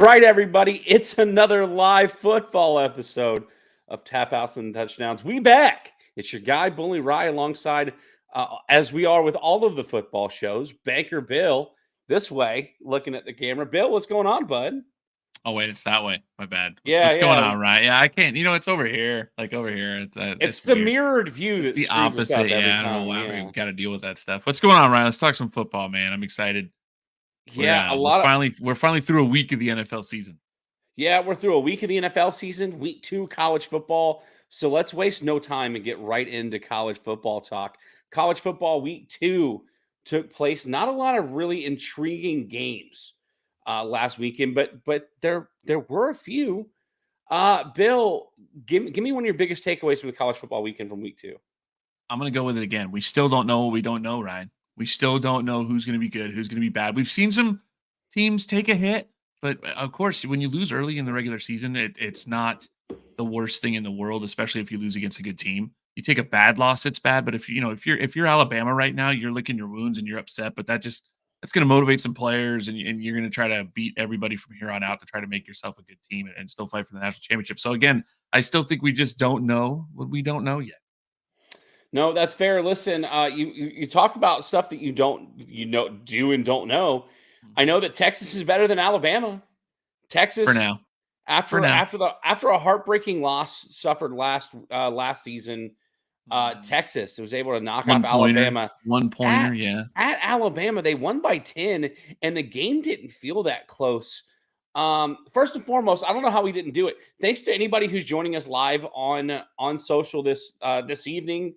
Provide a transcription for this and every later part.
Right, everybody. It's another live football episode of Tap Outs and Touchdowns. We back. It's your guy, Bully Rye, alongside, as we are with all of the football shows, Banker Bill, this way, looking at the camera. Bill, what's going on, bud? Oh wait, it's that way. My bad. Yeah, What's going yeah. on, right? Yeah, I can't. It's over here. Like over here. It's It's the weird. mirrored view It's that the screws us up opposite. every Yeah, I don't know time. why we Yeah. got to deal with that stuff. What's going on, Ryan? Let's talk some football, man. I'm excited. We're Yeah, a uh, we're lot of finally through a week of the NFL season. Yeah, we're through a week of the NFL season, week 2 college football. So let's waste no time and get right into college football talk. College football week 2 took place. Not a lot of really intriguing games last weekend, but there were a few. Bill, give me one of your biggest takeaways from the college football weekend from week 2. I'm gonna go with it again. We still don't know what we don't know, Ryan. We still don't know who's gonna be good, who's gonna be bad. We've seen some teams take a hit, but of course, when you lose early in the regular season, it's not the worst thing in the world, especially if you lose against a good team. You take a bad loss, it's bad. But if you're Alabama right now, you're licking your wounds and you're upset. But that's going to motivate some players, and you're going to try to beat everybody from here on out to try to make yourself a good team and still fight for the national championship. So again, I still think we just don't know what we don't know yet. No, that's fair. Listen, you talk about stuff that do and don't know. I know that Texas is better than Alabama. For Texas now, for after now. after a heartbreaking loss suffered last season, Mhm. Texas was able to knock off One pointer, Alabama one at pointer, yeah. Alabama. They won by 10, and the game didn't feel that close. First and foremost, I don't know how we didn't do it. Thanks to anybody who's joining us live on social this evening.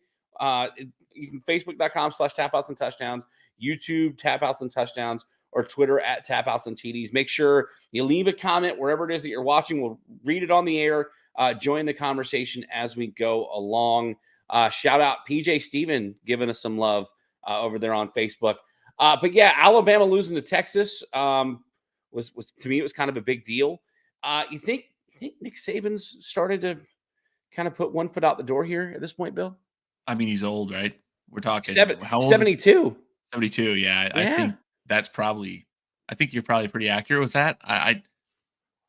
You can Facebook.com/tapouts and touchdowns, YouTube tapouts and touchdowns, or Twitter at tapouts and TDs. Make sure you leave a comment wherever it is that you're watching. We'll read it on the air. Join the conversation as we go along. Shout out PJ Steven giving us some love over there on Facebook. But yeah, Alabama losing to Texas was to me, it was kind of a big deal. You think Nick Saban's started to kind of put one foot out the door here at this point, Bill? I mean, he's old, right? We're talking Seven, how old is 72. 72? Yeah, I Yeah. think that's probably. I think you're probably pretty accurate with that.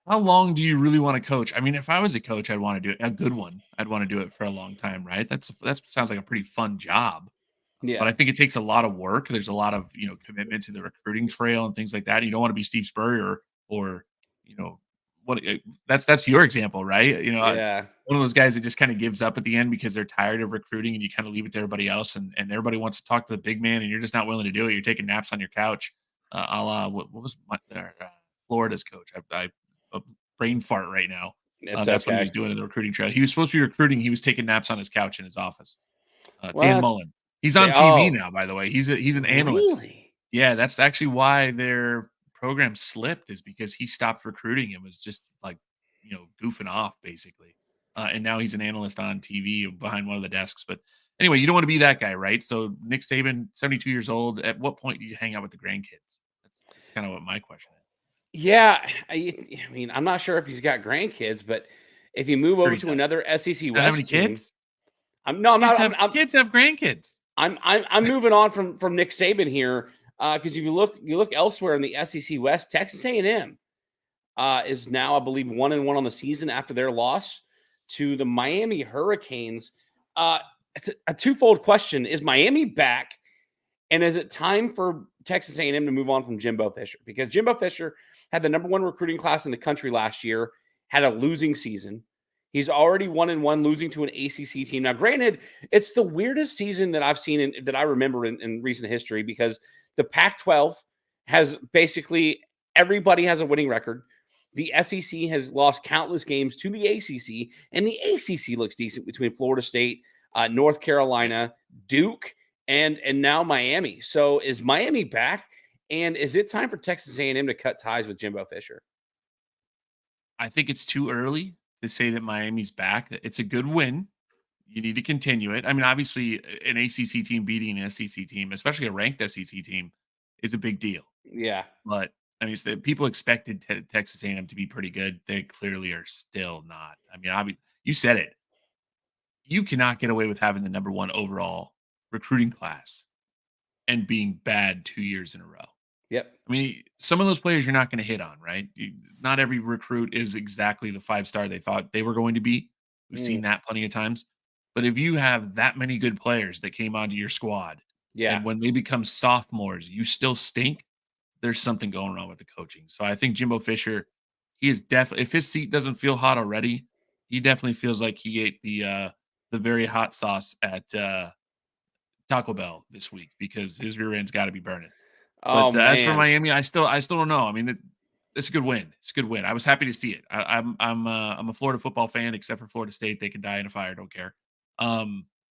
How long do you really want to coach? I mean, if I was a coach, I'd want to do it a good one. I'd want to do it for a long time, right? That sounds like a pretty fun job. Yeah. But I think it takes a lot of work. There's a lot of commitment to the recruiting trail and things like that. You don't want to be Steve Spurrier or you know what that's your example, right? Yeah. One of those guys that just kind of gives up at the end because they're tired of recruiting and you kind of leave it to everybody else and everybody wants to talk to the big man and you're just not willing to do it. You're taking naps on your couch, a la what was Florida's coach? I a brain fart right now. It's That's what he was okay. doing in the recruiting trail. He was supposed to be recruiting. He was taking naps on his couch in his office. Well, Dan that's Mullen. He's on they. TV Oh, now, by the way. He's an analyst. really? Yeah, that's actually why their program slipped is because he stopped recruiting and was just like, goofing off basically. And now he's an analyst on TV behind one of the desks. But anyway, you don't want to be that guy, right? So Nick Saban, 72 years old. At what point do you hang out with the grandkids? That's kind of what my question is. Yeah. I mean, I'm not sure if he's got grandkids, but if you move Sure over he to does. another SEC Not have any West team, kids? I'm no, I'm not. Kids have grandkids. I'm moving on from Nick Saban here because if you look elsewhere in the SEC West, Texas A&M is now, I believe, 1-1 on the season after their loss to the Miami Hurricanes. It's a twofold question: is Miami back, and is it time for Texas A&M to move on from Jimbo Fisher? Because Jimbo Fisher had the number 1 recruiting class in the country last year, had a losing season. He's already 1-1, losing to an ACC team. Now, granted, it's the weirdest season that I've seen that I remember in recent history because the Pac-12 has basically everybody has a winning record. The SEC has lost countless games to the ACC, and the ACC looks decent between Florida State, North Carolina, Duke, and now Miami. So, is Miami back, and is it time for Texas A&M to cut ties with Jimbo Fisher? I think it's too early to say that Miami's back. It's a good win. You need to continue it. I mean, obviously, an ACC team beating an SEC team, especially a ranked SEC team, is a big deal. Yeah. But I mean, people expected Texas A&M to be pretty good. They clearly are still not. I mean, you said it. You cannot get away with having the number 1 overall recruiting class and being bad 2 years in a row. Yep. I mean, some of those players you're not going to hit on, right? Not every recruit is exactly the 5-star they thought they were going to be. We've seen Mm, that plenty of times. But if you have that many good players that came onto your squad, yeah. and when they become sophomores, you still stink, there's something going wrong with the coaching. So I think Jimbo Fisher, he is definitely, if his seat doesn't feel hot already, he definitely feels like he ate the very hot sauce at Taco Bell this week because his rear end's got to be burning. Oh But as for man. Miami, I still don't know. I mean, it's a good win. It's a good win. I was happy to see it. I'm a Florida football fan, except for Florida State. They can die in a fire. Don't care.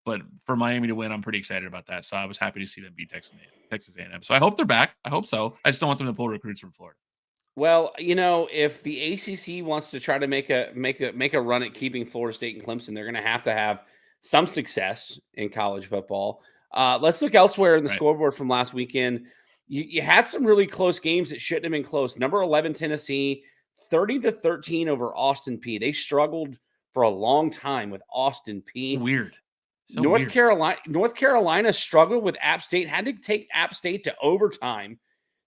But for Miami to win, I'm pretty excited about that. So I was happy to see them beat Texas A&M. So I hope they're back. I hope so. I just don't want them to pull recruits from Florida. Well, if the ACC wants to try to make a run at keeping Florida State and Clemson, they're going to have some success in college football. Let's look elsewhere in the Right. scoreboard from last weekend. You had some really close games that shouldn't have been close. Number 11 Tennessee, 30-13 over Austin P. They struggled for a long time with Austin So P. weird. So North weird. Carolina struggled with App State. Had to take App State to overtime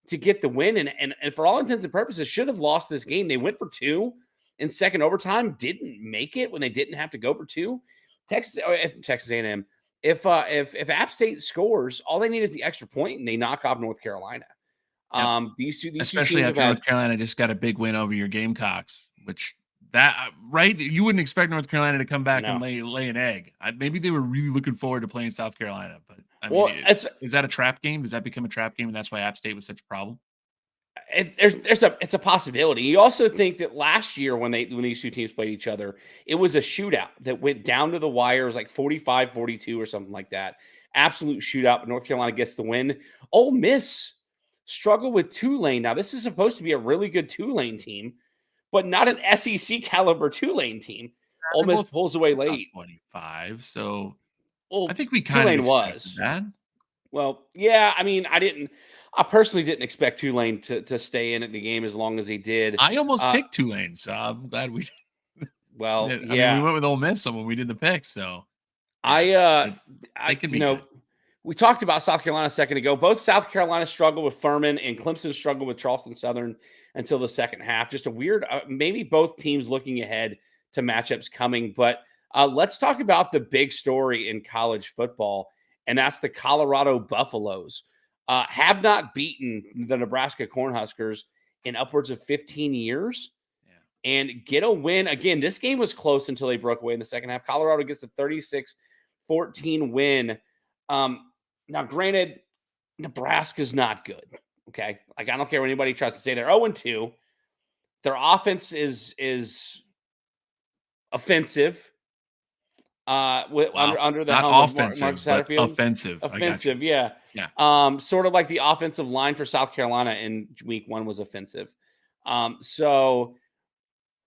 to get the win. And for all intents and purposes, should have lost this game. They went for two in second overtime, didn't make it when they didn't have to go for two. Texas A&M. If App State scores, all they need is the extra point, and they knock off North Carolina. Yep. These two Especially teams have after had North Carolina just got a big win over your Gamecocks, which that right, you wouldn't expect North Carolina to come back and no. lay an egg. Maybe they were really looking forward to playing South Carolina, but I mean, Well, is that a trap game? Does that become a trap game, and that's why App State was such a problem? it's a possibility. You also think that last year when these two teams played each other, it was a shootout that went down to the wire. It was like 45-42 or something like that. Absolute shootout, but North Carolina gets the win. Ole Miss struggled with Tulane. Now, this is supposed to be a really good Tulane team, but not an SEC caliber Tulane team. Ole They're Miss both pulls away top late. 25, so I Well, think we kind of Tulane expected was. that. Well, yeah, I mean, I personally didn't expect Tulane to stay in at the game as long as they did. I almost Uh, picked Tulane, so I'm glad we. well, I mean, we yeah, went with Ole Miss when we did the pick, so yeah, I, uh, but they I, could be good. we talked about South Carolina a second ago. Both South Carolina struggled with Furman and Clemson struggled with Charleston Southern until the second half. Just a weird, maybe both teams looking ahead to matchups coming. But let's talk about the big story in college football, and that's the Colorado Buffaloes. Have not beaten the Nebraska Cornhuskers in upwards of 15 years Yeah, and get a win. Again, this game was close until they broke away in the second half. Colorado gets a 36-14 win. Now, granted, Nebraska's not good. Okay. Like, I don't care what anybody tries to say. They're 0-2. Their offense is offensive. wow, Under the not helm of Marcus offensive, but Satterfield. offensive. I got you. Offensive, yeah. Yeah. Sort of like the offensive line for South Carolina in week one was offensive. So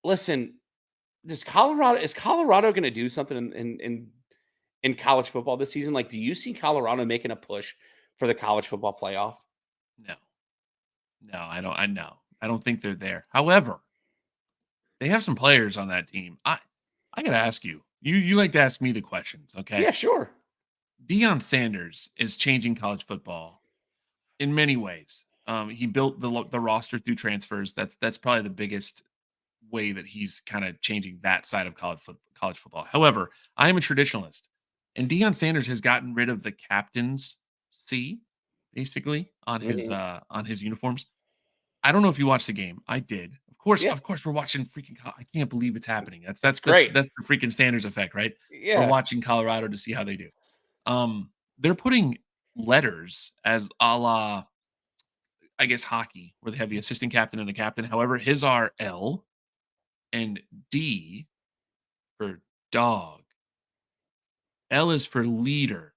listen, is Colorado going to do something in college football this season? Like, do you see Colorado making a push for the college football playoff? No, no, I don't. I know. I don't think they're there. However, they have some players on that team. I gotta ask you. You like to ask me the questions, okay? Yeah, sure. Deion Sanders is changing college football in many ways. He built the roster through transfers. That's probably the biggest way that he's kind of changing that side of college football. However, I am a traditionalist, and Deion Sanders has gotten rid of the captain's C basically Mhm. on his uniforms. I don't know if you watched the game. I did. Yeah, Of course, we're watching freaking. I can't believe it's happening. it's great. That's the freaking Sanders effect, right? We're Yeah. watching Colorado to see how they do. They're putting letters as a la, I guess, hockey, where they have the assistant captain and the captain. However, his are L and D for dog. L is for leader,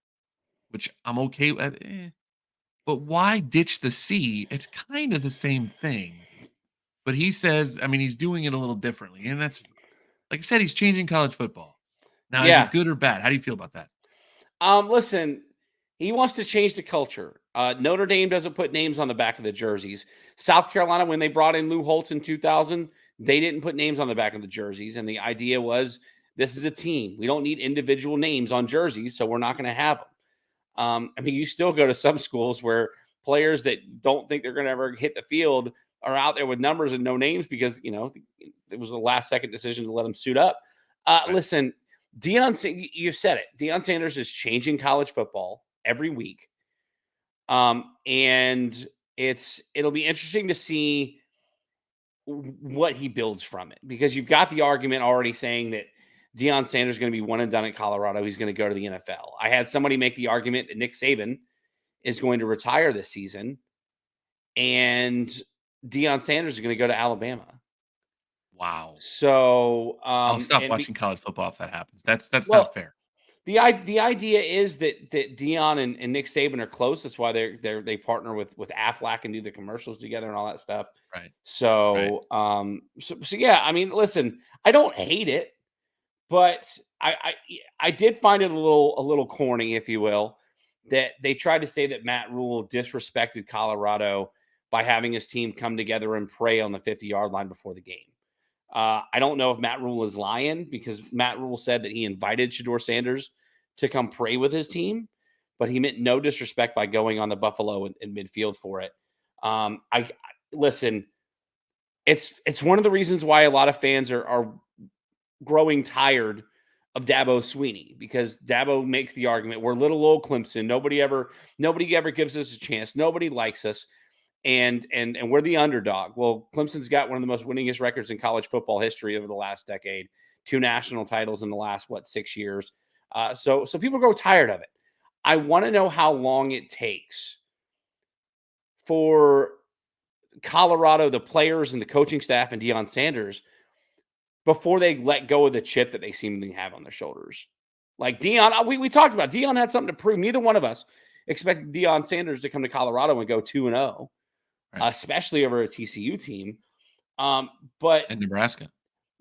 which I'm okay with. But why ditch the C? It's kind of the same thing. But he says, I mean, he's doing it a little differently. And that's, like I said, he's changing college football. Now, is it Yeah. good or bad? How do you feel about that? Listen, he wants to change the culture. Notre Dame doesn't put names on the back of the jerseys. South Carolina, when they brought in Lou Holtz in 2000, they didn't put names on the back of the jerseys. And the idea was this is a team. We don't need individual names on jerseys, so we're not going to have them. I mean, you still go to some schools where players that don't think they're going to ever hit the field are out there with numbers and no names because, it was a last second decision to let them suit up. Right. Listen, you've said it. Deion Sanders is changing college football every week. And it'll be interesting to see what he builds from it, because you've got the argument already saying that Deion Sanders is going to be one and done at Colorado. He's going to go to the NFL. I had somebody make the argument that Nick Saban is going to retire this season and Deion Sanders is going to go to Alabama. Wow. So, I'll stop watching college football if that happens. That's not fair. The idea is that Deion and Nick Saban are close. That's why they partner with Aflac and do the commercials together and all that stuff. Right. So, so yeah. I mean, listen, I don't hate it, but I did find it a little corny, if you will, that they tried to say that Matt Rule disrespected Colorado by having his team come together and pray on the 50-yard line before the game. I don't know if Matt Rule is lying, because Matt Rule said that he invited Shedeur Sanders to come pray with his team, but he meant no disrespect by going on the Buffalo in midfield for it. I listen. It's one of the reasons why a lot of fans are growing tired of Dabo Swinney, because Dabo makes the argument, we're little old Clemson. Nobody ever gives us a chance. Nobody likes us. And we're the underdog. Well, Clemson's got one of the most winningest records in college football history over the last decade, 2 national titles in the last 6 years. So people grow tired of it. I want to know how long it takes for Colorado, the players and the coaching staff, and Deion Sanders, before they let go of the chip that they seemingly have on their shoulders. Like Deion, we talked about Deion had something to prove. Neither one of us expected Deion Sanders to come to Colorado and go 2-0. Right. Especially over a TCU team, but and Nebraska,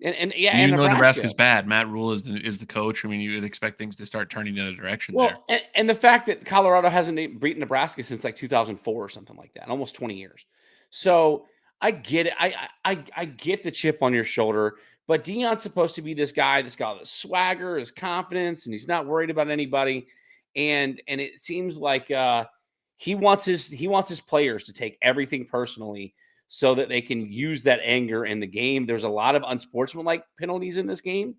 and even though Nebraska's bad, Matt Rule is the coach. I mean, you would expect things to start turning the other direction there. And the fact that Colorado hasn't beaten Nebraska since like 2004 or something like that, almost 20 years. So I get it. I get the chip on your shoulder, but Deion's supposed to be this guy that's got the swagger, his confidence, and he's not worried about anybody. And it seems like he wants his players to take everything personally so that they can use that anger in the game. There's a lot of unsportsmanlike penalties in this game.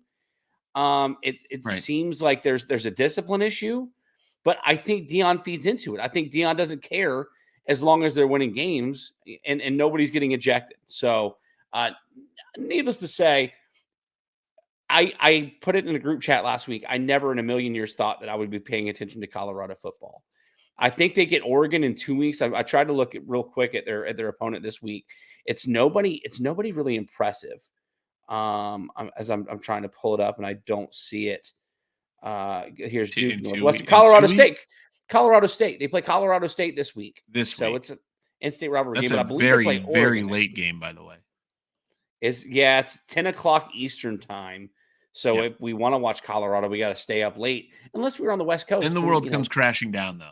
It seems like there's a discipline issue, but I think Deion feeds into it. I think Deion doesn't care as long as they're winning games and nobody's getting ejected. So, needless to say, I put it in a group chat last week. I never in a million years thought that I would be paying attention to Colorado football. I think they get Oregon in 2 weeks. I tried to look at real quick at their opponent this week. It's nobody really impressive. I'm trying to pull it up and I don't see it. Here's Duke Northwestern, Colorado State. Colorado State. They play Colorado State this week. It's an in-state rivalry game. But I believe they play Oregon very late game, by the way. It's 10:00 Eastern time. So if we want to watch Colorado, we got to stay up late. Unless we're on the West Coast. Then the world comes crashing down, though.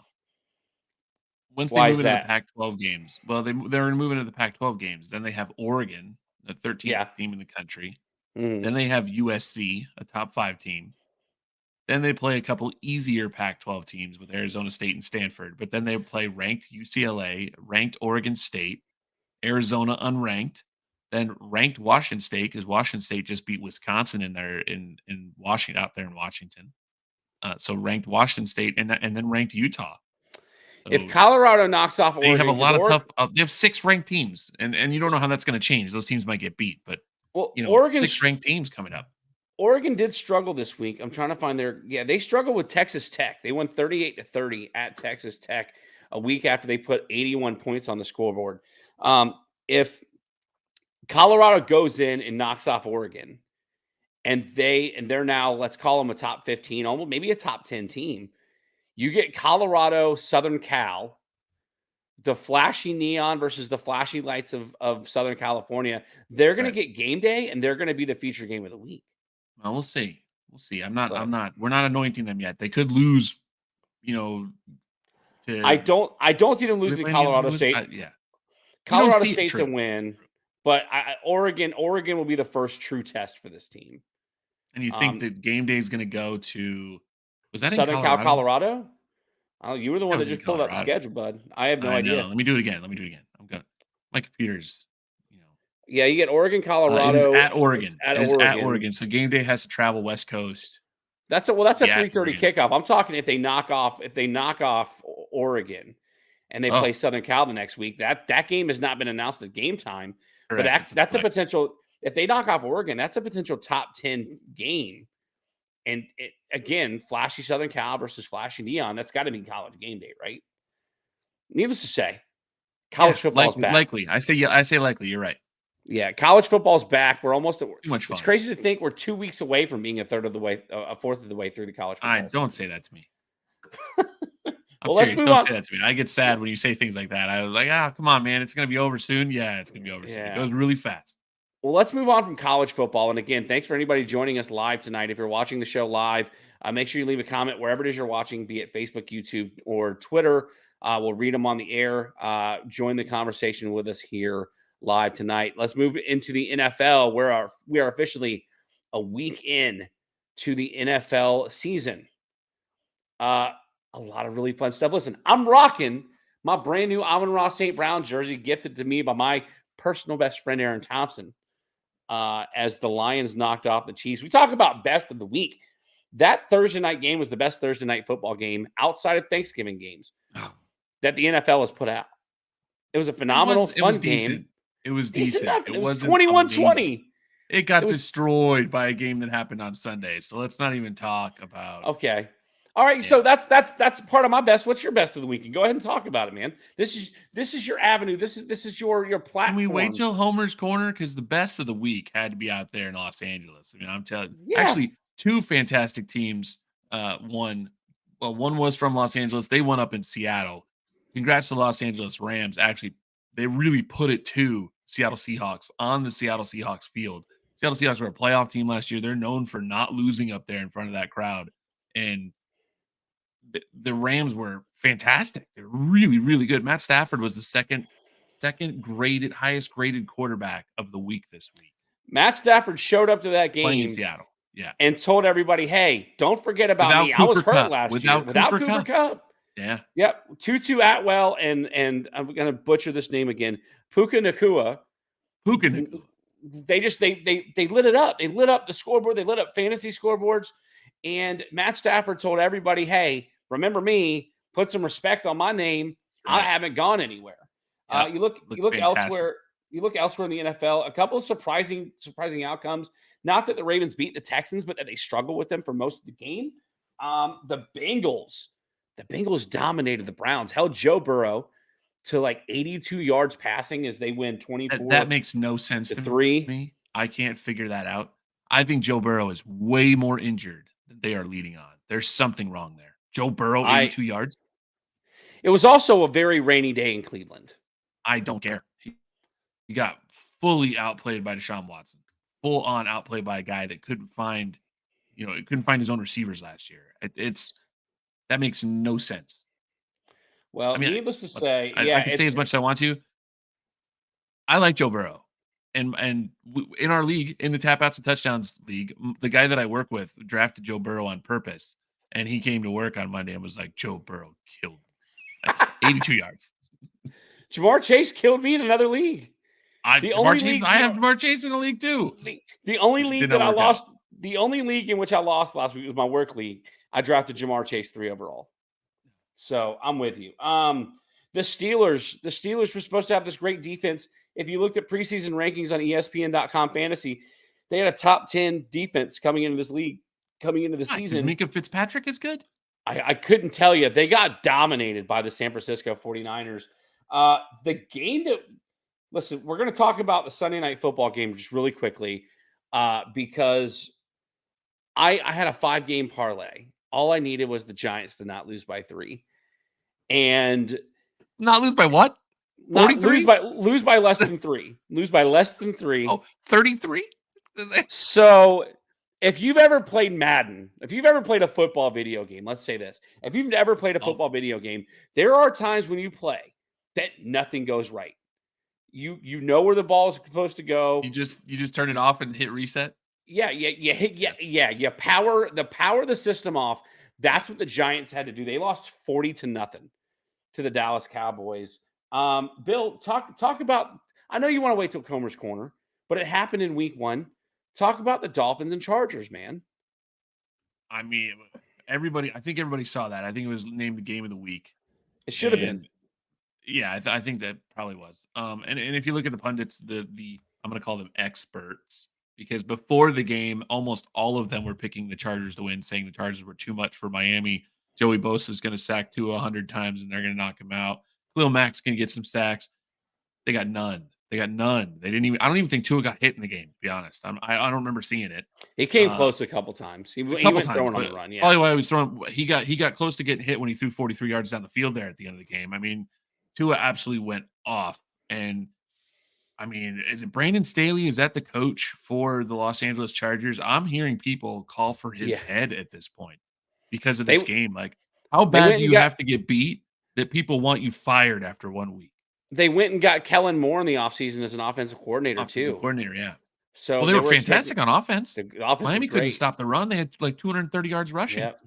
Once they move into the Pac-12 games, they're moving into the Pac-12 games. Then they have Oregon, the 13th team in the country. Then they have USC, a top 5 team. Then they play a couple easier Pac-12 teams with Arizona State and Stanford. But then they play ranked UCLA, ranked Oregon State, Arizona unranked, then ranked Washington State, because Washington State just beat Wisconsin in Washington, out there in Washington. So ranked Washington State and then ranked Utah. So if Colorado knocks off Oregon, they have a lot of tough. They have 6 ranked teams, and you don't know how that's going to change. Those teams might get beat, but Oregon's 6 ranked teams coming up. Oregon did struggle this week. I'm trying to find they struggled with Texas Tech. They won 38-30 at Texas Tech a week after they put 81 points on the scoreboard. If Colorado goes in and knocks off Oregon, and they're now, let's call them a top 15, almost maybe a top 10 team. You get Colorado, Southern Cal, the flashy neon versus the flashy lights of Southern California. They're going to get game day, and they're going to be the feature game of the week. Well, we'll see. We're not anointing them yet. They could lose, I don't see them losing to Colorado State. Colorado State's a win, but Oregon will be the first true test for this team. And you think that game day is going to go to, was that Southern in Cal, Colorado? Oh, you were the That one that was in just pulled out the Colorado. schedule, bud. I have no I know. idea. Let me do it again. I'm gonna. My computer's, you know. Yeah, you get Oregon, It is Colorado. at It's Oregon. at It is at Oregon. Oregon. So game day has to travel West Coast. That's a Be at 3:30 Oregon. kickoff. I'm talking if they knock off Oregon and they Oh, play Southern Cal the next week. That game has not been announced at game time, but correct. It's a that's a flex. potential. If they knock off Oregon, that's a potential top 10 game. And again, flashy Southern Cal versus flashy Neon. That's got to be college game day, right? Needless to say, Yeah, college football's back. likely. I say yeah. I say likely. You're right. Yeah, college football's back. We're almost. Too much It's fun. crazy to think we're 2 weeks away from being a fourth of the way through the college football season. Don't say that to me. I'm Well, let's serious. move Don't on. say that to me. I get sad when you say things like that. I was like, come on, man. It's gonna be over soon. Yeah, it's gonna be over soon. It Yeah. goes really fast. Well, let's move on from college football. And again, thanks for anybody joining us live tonight. If you're watching the show live, make sure you leave a comment wherever it is you're watching, be it Facebook, YouTube, or Twitter. We'll read them on the air. Join the conversation with us here live tonight. Let's move into the NFL, where we are officially a week in to the NFL season. A lot of really fun stuff. Listen, I'm rocking my brand new Amon-Ra St. Brown jersey gifted to me by my personal best friend, Aaron Thompson. As the Lions knocked off the Chiefs. We talk about best of the week. That Thursday night game was the best Thursday night football game outside of Thanksgiving games that the NFL has put out. It was a phenomenal, fun game. It was decent. It was wasn't 21-20. It got destroyed by a game that happened on Sunday. So let's not even talk about. Okay. All right, so that's part of my best. What's your best of the week? Go ahead and talk about it, man. This is your avenue. This is your platform. Can we wait till Homer's Corner? Because the best of the week had to be out there in Los Angeles. I mean, I'm telling you, actually, two fantastic teams won. Well, one was from Los Angeles. They won up in Seattle. Congrats to Los Angeles Rams. Actually, they really put it to Seattle Seahawks on the Seattle Seahawks field. Seattle Seahawks were a playoff team last year. They're known for not losing up there in front of that crowd. And the Rams were fantastic. They're really, really good. Matt Stafford was the second highest graded quarterback of the week this week. Matt Stafford showed up to that game playing in Seattle. Yeah. And told everybody, hey, don't forget about me. I was hurt last year. Without Cooper Kupp. Yeah. Yep. Tutu Atwell and I'm going to butcher this name again. Puka Nacua. They lit it up. They lit up the scoreboard. They lit up fantasy scoreboards. And Matt Stafford told everybody, hey, remember me, put some respect on my name. Right. I haven't gone anywhere. Yep. You look elsewhere. You look elsewhere in the NFL, a couple of surprising outcomes. Not that the Ravens beat the Texans, but that they struggled with them for most of the game. The Bengals dominated the Browns, held Joe Burrow to like 82 yards passing as they win 24. That makes no sense to 3. Me. I can't figure that out. I think Joe Burrow is way more injured than they are leading on. There's something wrong there. Joe Burrow, 82 yards. It was also a very rainy day in Cleveland. I don't care. He got fully outplayed by Deshaun Watson. Full on outplayed by a guy that couldn't find his own receivers last year. That makes no sense. Well, needless to say, I can say as much as I want to. I like Joe Burrow, and in our league, in the Tap Outs and Touchdowns league, the guy that I work with drafted Joe Burrow on purpose, and he came to work on Monday and was like, "Joe Burrow killed me. Like 82 yards." Jamar Chase killed me in another league. I have Jamar Chase in the league too. The only league that I lost, the only league in which I lost last week was my work league. I drafted Jamar Chase 3 overall. So I'm with you. The Steelers were supposed to have this great defense. If you looked at preseason rankings on ESPN.com fantasy, they had a top 10 defense coming into this league, coming into the season. Minkah Fitzpatrick is good. I couldn't tell you. They got dominated by the San Francisco 49ers. The game that, listen, we're going to talk about the Sunday night football game just really quickly because I had a 5-game parlay. All I needed was the Giants to not lose by 3. And not lose by what? 43? Lose by less than 3. Lose by less than 3. Oh, 33? So if you've ever played Madden, if you've ever played a football video game, let's say this. If you've ever played a football video game, there are times when you play that nothing goes right. You know where the ball is supposed to go. You just turn it off and hit reset. Yeah. You power the system off. That's what the Giants had to do. They lost 40-0 to the Dallas Cowboys. Bill, talk about. I know you want to wait till Comer's Corner, but it happened in Week 1. Talk about the Dolphins and Chargers, man. I mean, I think everybody saw that. I think it was named the game of the week. It should have been. And yeah, I think that probably was. And if you look at the pundits, the I'm going to call them experts, because before the game, almost all of them were picking the Chargers to win, saying the Chargers were too much for Miami. Joey Bosa is going to sack Tua 100 times, and they're going to knock him out. Khalil Mack's going to get some sacks. They got none. They got none. They didn't even. I don't even think Tua got hit in the game. To be honest, I don't remember seeing it. He came close a couple times. He A couple went times, throwing on but the run. Yeah. probably why he was throwing. He got close to getting hit when he threw 43 yards down the field there at the end of the game. I mean, Tua absolutely went off. And I mean, is it Brandon Staley? Is that the coach for the Los Angeles Chargers? I'm hearing people call for his Yeah. head at this point because of They- this game. Like, how they bad went do and you got- have to get beat that people want you fired after 1 week? They went and got Kellen Moore in the offseason as an offensive coordinator Offensive too. coordinator, yeah. So Well, they were fantastic on offense. The offense Miami were couldn't great. stop the run. They had like 230 yards rushing. Yep.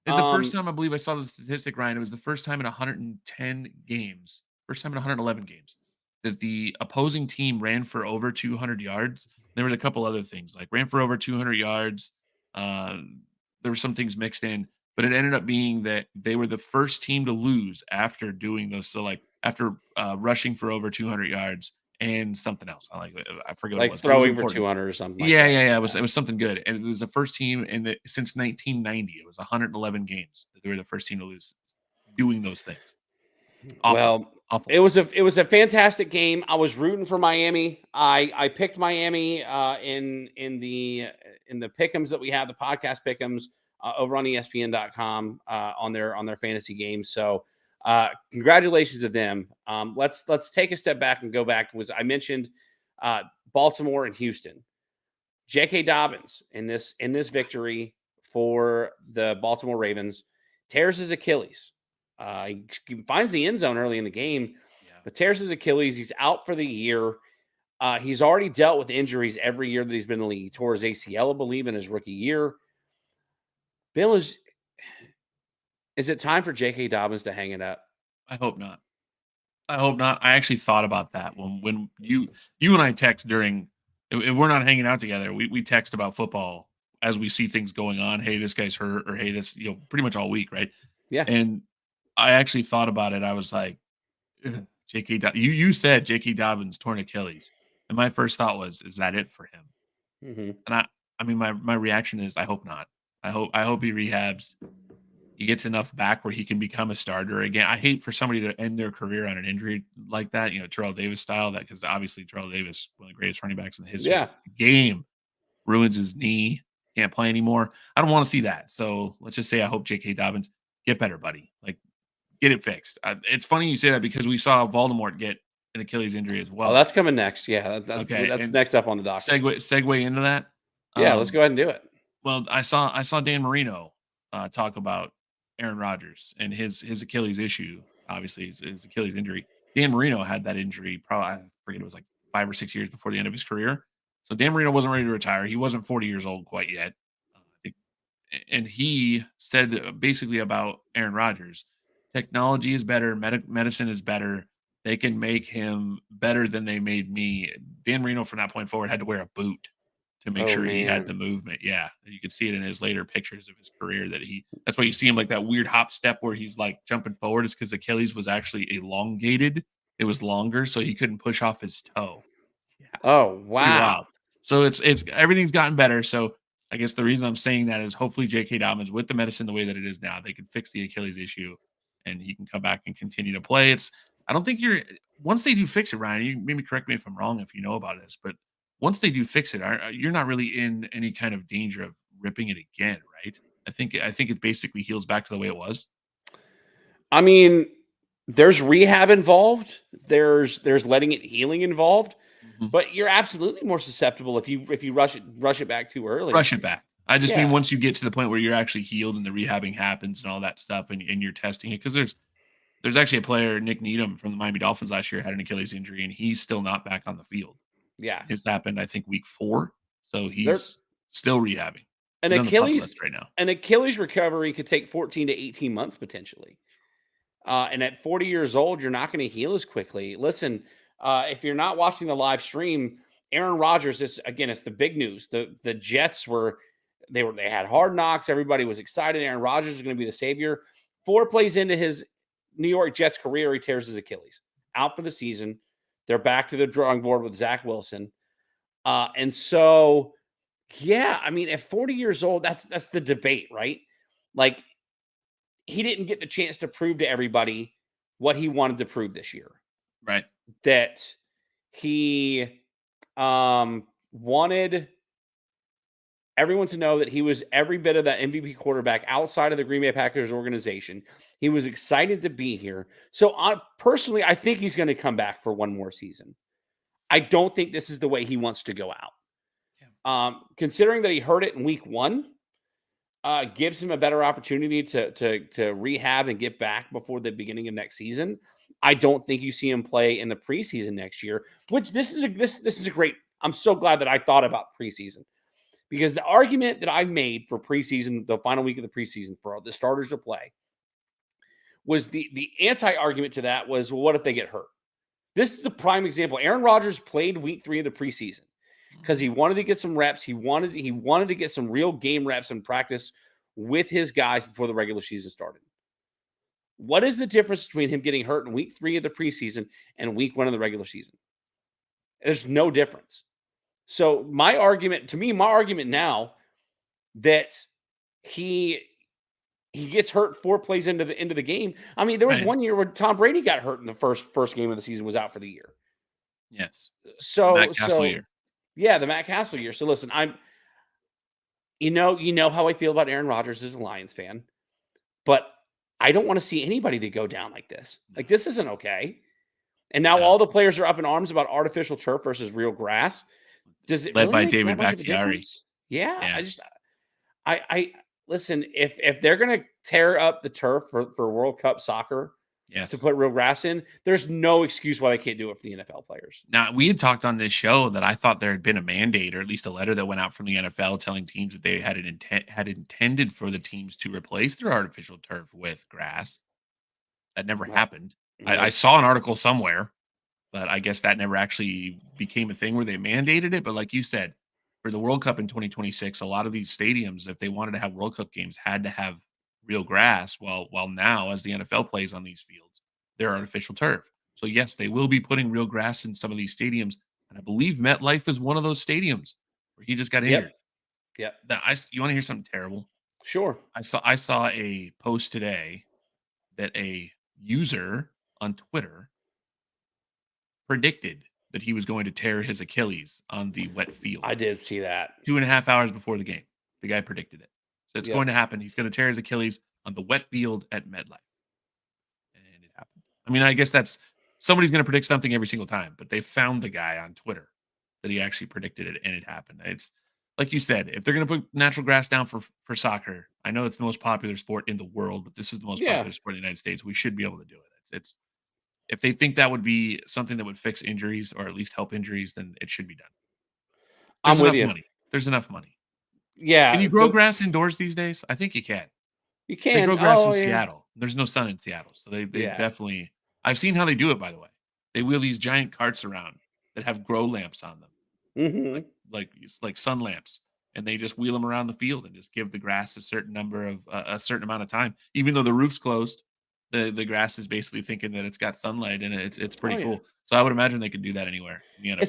It's the first time I believe I saw the statistic, Ryan. It was the first time in 110 games, first time in 111 games, that the opposing team ran for over 200 yards. There was a couple other things, like ran for over 200 yards. Uh, there were some things mixed in, but it ended up being that they were the first team to lose after doing those. So, like after rushing for over 200 yards and something else. I forget what it like was. But it was throwing for important. 200 or something. Like Yeah, that. yeah. It was something good, and it was the first team since 1990. It was 111 games that they were the first team to lose doing those things. Awful. Well, Awful. it was a fantastic game. I was rooting for Miami. I picked Miami in the pick'ems that we have, the podcast pick'ems over on ESPN.com on their fantasy games. So congratulations to them. Let's take a step back and go back. I mentioned Baltimore and Houston. J.K. Dobbins in this victory for the Baltimore Ravens tears his Achilles. He finds the end zone early in the game, but tears his Achilles. He's out for the year. He's already dealt with injuries every year that he's been in the league. He tore his ACL, I believe, in his rookie year. Bill, is it time for J.K. Dobbins to hang it up? I hope not. I actually thought about that when you and I text during. If we're not hanging out together, we text about football as we see things going on. Hey, this guy's hurt, or hey, this, pretty much all week, right? Yeah. And I actually thought about it. I was like, J.K. You said J.K. Dobbins torn Achilles, and my first thought was, is that it for him? Mm-hmm. And I mean, my reaction is, I hope not. I hope he rehabs. He gets enough back where he can become a starter again. I hate for somebody to end their career on an injury like that, Terrell Davis style. That, because obviously Terrell Davis, one of the greatest running backs in the history of the game, ruins his knee, can't play anymore. I don't want to see that. So let's just say I hope J.K. Dobbins, get better, buddy. Like, get it fixed. It's funny you say that because we saw Voldemort get an Achilles injury as well. Oh, that's coming next. Yeah, that's okay. That's next up on the docket. Segue into that. Yeah, let's go ahead and do it. Well, I saw Dan Marino talk about Aaron Rodgers and his Achilles issue. Obviously, his Achilles injury. Dan Marino had that injury probably, I forget, it was like 5 or 6 years before the end of his career. So Dan Marino wasn't ready to retire. He wasn't 40 years old quite yet. And he said basically about Aaron Rodgers, technology is better, medicine is better. They can make him better than they made me. Dan Marino, from that point forward, had to wear a boot to make sure he had the movement. Yeah. You could see it in his later pictures of his career that's why you see him like that weird hop step where he's like jumping forward, is because Achilles was actually elongated. It was longer, so he couldn't push off his toe. Yeah. Oh, wow. So it's everything's gotten better. So I guess the reason I'm saying that is hopefully J.K. Dobbins, with the medicine the way that it is now, they can fix the Achilles issue and he can come back and continue to play. I don't think once they do fix it, Ryan, you maybe correct me if I'm wrong if you know about this, but once they do fix it, you're not really in any kind of danger of ripping it again, right? I think it basically heals back to the way it was. I mean, there's rehab involved. There's letting it healing involved, but you're absolutely more susceptible if you rush it back too early. Rush it back. I just mean once you get to the point where you're actually healed and the rehabbing happens and all that stuff, and you're testing it, because there's actually a player, Nick Needham from the Miami Dolphins last year, had an Achilles injury and he's still not back on the field. Yeah. It's happened, I think, week 4. So he's still rehabbing. An He's on the pup Achilles list right now. an Achilles recovery could take 14 to 18 months potentially. And at 40 years old, you're not going to heal as quickly. Listen, if you're not watching the live stream, Aaron Rodgers is again, it's the big news. The Jets they had hard knocks. Everybody was excited. Aaron Rodgers is going to be the savior. 4 plays into his New York Jets career, he tears his Achilles. Out for the season. They're back to the drawing board with Zach Wilson. And so, yeah, I mean, at 40 years old, that's the debate, right? Like, he didn't get the chance to prove to everybody what he wanted to prove this year. Right. That he wanted everyone to know that he was every bit of that MVP quarterback outside of the Green Bay Packers organization. He was excited to be here. So, personally, I think he's going to come back for one more season. I don't think this is the way he wants to go out. Yeah. Considering that he hurt it in week 1, gives him a better opportunity to rehab and get back before the beginning of next season. I don't think you see him play in the preseason next year. Which this is a great. I'm so glad that I thought about preseason, because the argument that I made for preseason, the final week of the preseason for the starters to play, was the anti-argument to that was, well, what if they get hurt? This is a prime example. Aaron Rodgers played week 3 of the preseason because he wanted to get some reps. He wanted to get some real game reps and practice with his guys before the regular season started. What is the difference between him getting hurt in week 3 of the preseason and week 1 of the regular season? There's no difference. So my argument now that he gets hurt 4 plays into the game. I mean, there was one year where Tom Brady got hurt in the first game of the season, was out for the year. Yes. So Matt Castle year. Yeah, the Matt Castle year. So listen, you know how I feel about Aaron Rodgers as a Lions fan, but I don't want to see anybody to go down like this. Like, this isn't okay. And now all the players are up in arms about artificial turf versus real grass. Does it led really by make David that much of a Bakhtiari? difference? Yeah. I listen, if they're gonna tear up the turf for World Cup soccer, yes, to put real grass in, there's no excuse why they can't do it for the NFL players. Now, we had talked on this show that I thought there had been a mandate, or at least a letter that went out from the NFL telling teams that they had intended for the teams to replace their artificial turf with grass. That never happened. I saw an article somewhere, but I guess that never actually became a thing where they mandated it. But like you said, for the World Cup in 2026, a lot of these stadiums, if they wanted to have World Cup games, had to have real grass. While now, as the NFL plays on these fields, they're artificial turf. So yes, they will be putting real grass in some of these stadiums, and I believe MetLife is one of those stadiums where he just got injured. Yep. You want to hear something terrible? Sure. I saw a post today that a user on Twitter predicted that he was going to tear his Achilles on the wet field. I did see that. 2.5 hours before the game, the guy predicted it. So it's going to happen. He's going to tear his Achilles on the wet field at MetLife. And it happened. I mean, I guess that's somebody's going to predict something every single time, but they found the guy on Twitter that he actually predicted it, and it happened. It's like you said, if they're going to put natural grass down for soccer, I know it's the most popular sport in the world, but this is the most popular sport in the United States. We should be able to do it. It's if they think that would be something that would fix injuries or at least help injuries, then it should be done. There's enough money. There's enough money. Yeah. Can you grow grass indoors these days? I think you can. You can. They grow grass in Seattle. There's no sun in Seattle. So they definitely, I've seen how they do it, by the way. They wheel these giant carts around that have grow lamps on them. Mm-hmm. Like sun lamps. And they just wheel them around the field and just give the grass a certain amount of time. Even though the roof's closed, the grass is basically thinking that it's got sunlight and it's pretty cool. So I would imagine they could do that anywhere in the NFL.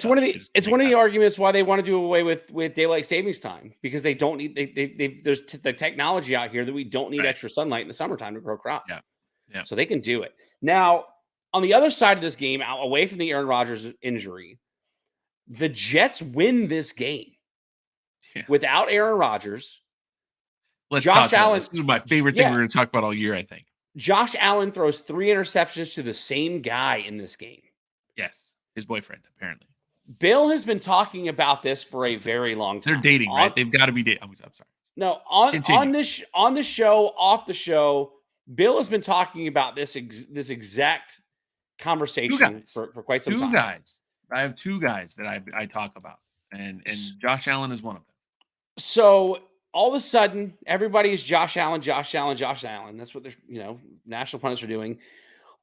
It's one of the arguments why they want to do away with daylight savings time, because they don't need there's the technology out here that we don't need extra sunlight in the summertime to grow crops. Yeah. So they can do it. Now, on the other side of this game, away from the Aaron Rodgers injury, the Jets win this game without Aaron Rodgers. Josh Allen. This is my favorite thing we're going to talk about all year, I think. Josh Allen throws 3 interceptions to the same guy in this game. Yes, his boyfriend, apparently. Bill has been talking about this for a very long time. They're dating, right? They've got to be dating. I'm sorry. No, on this show, off the show, Bill has been talking about this exact conversation for quite some time. 2 guys. I have 2 guys that I talk about, and Josh Allen is one of them. So all of a sudden, everybody is Josh Allen, Josh Allen, Josh Allen. That's what their national pundits are doing.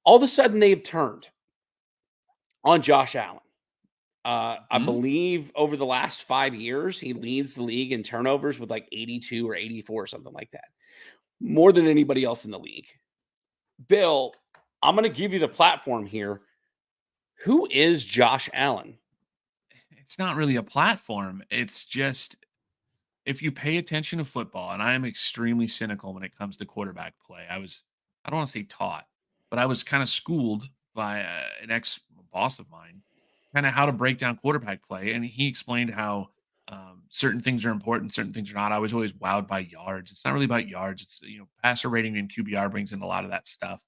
All of a sudden, they've turned on Josh Allen. I Mhm. believe over the last 5 years, he leads the league in turnovers with like 82 or 84 or something like that, more than anybody else in the league. Bill, I'm going to give you the platform here. Who is Josh Allen? It's not really a platform. It's just if you pay attention to football, and I am extremely cynical when it comes to quarterback play. I don't want to say taught, but I was kind of schooled by an ex boss of mine, kind of how to break down quarterback play. And he explained how certain things are important, certain things are not. I was always wowed by yards. It's not really about yards. It's, passer rating and QBR brings in a lot of that stuff.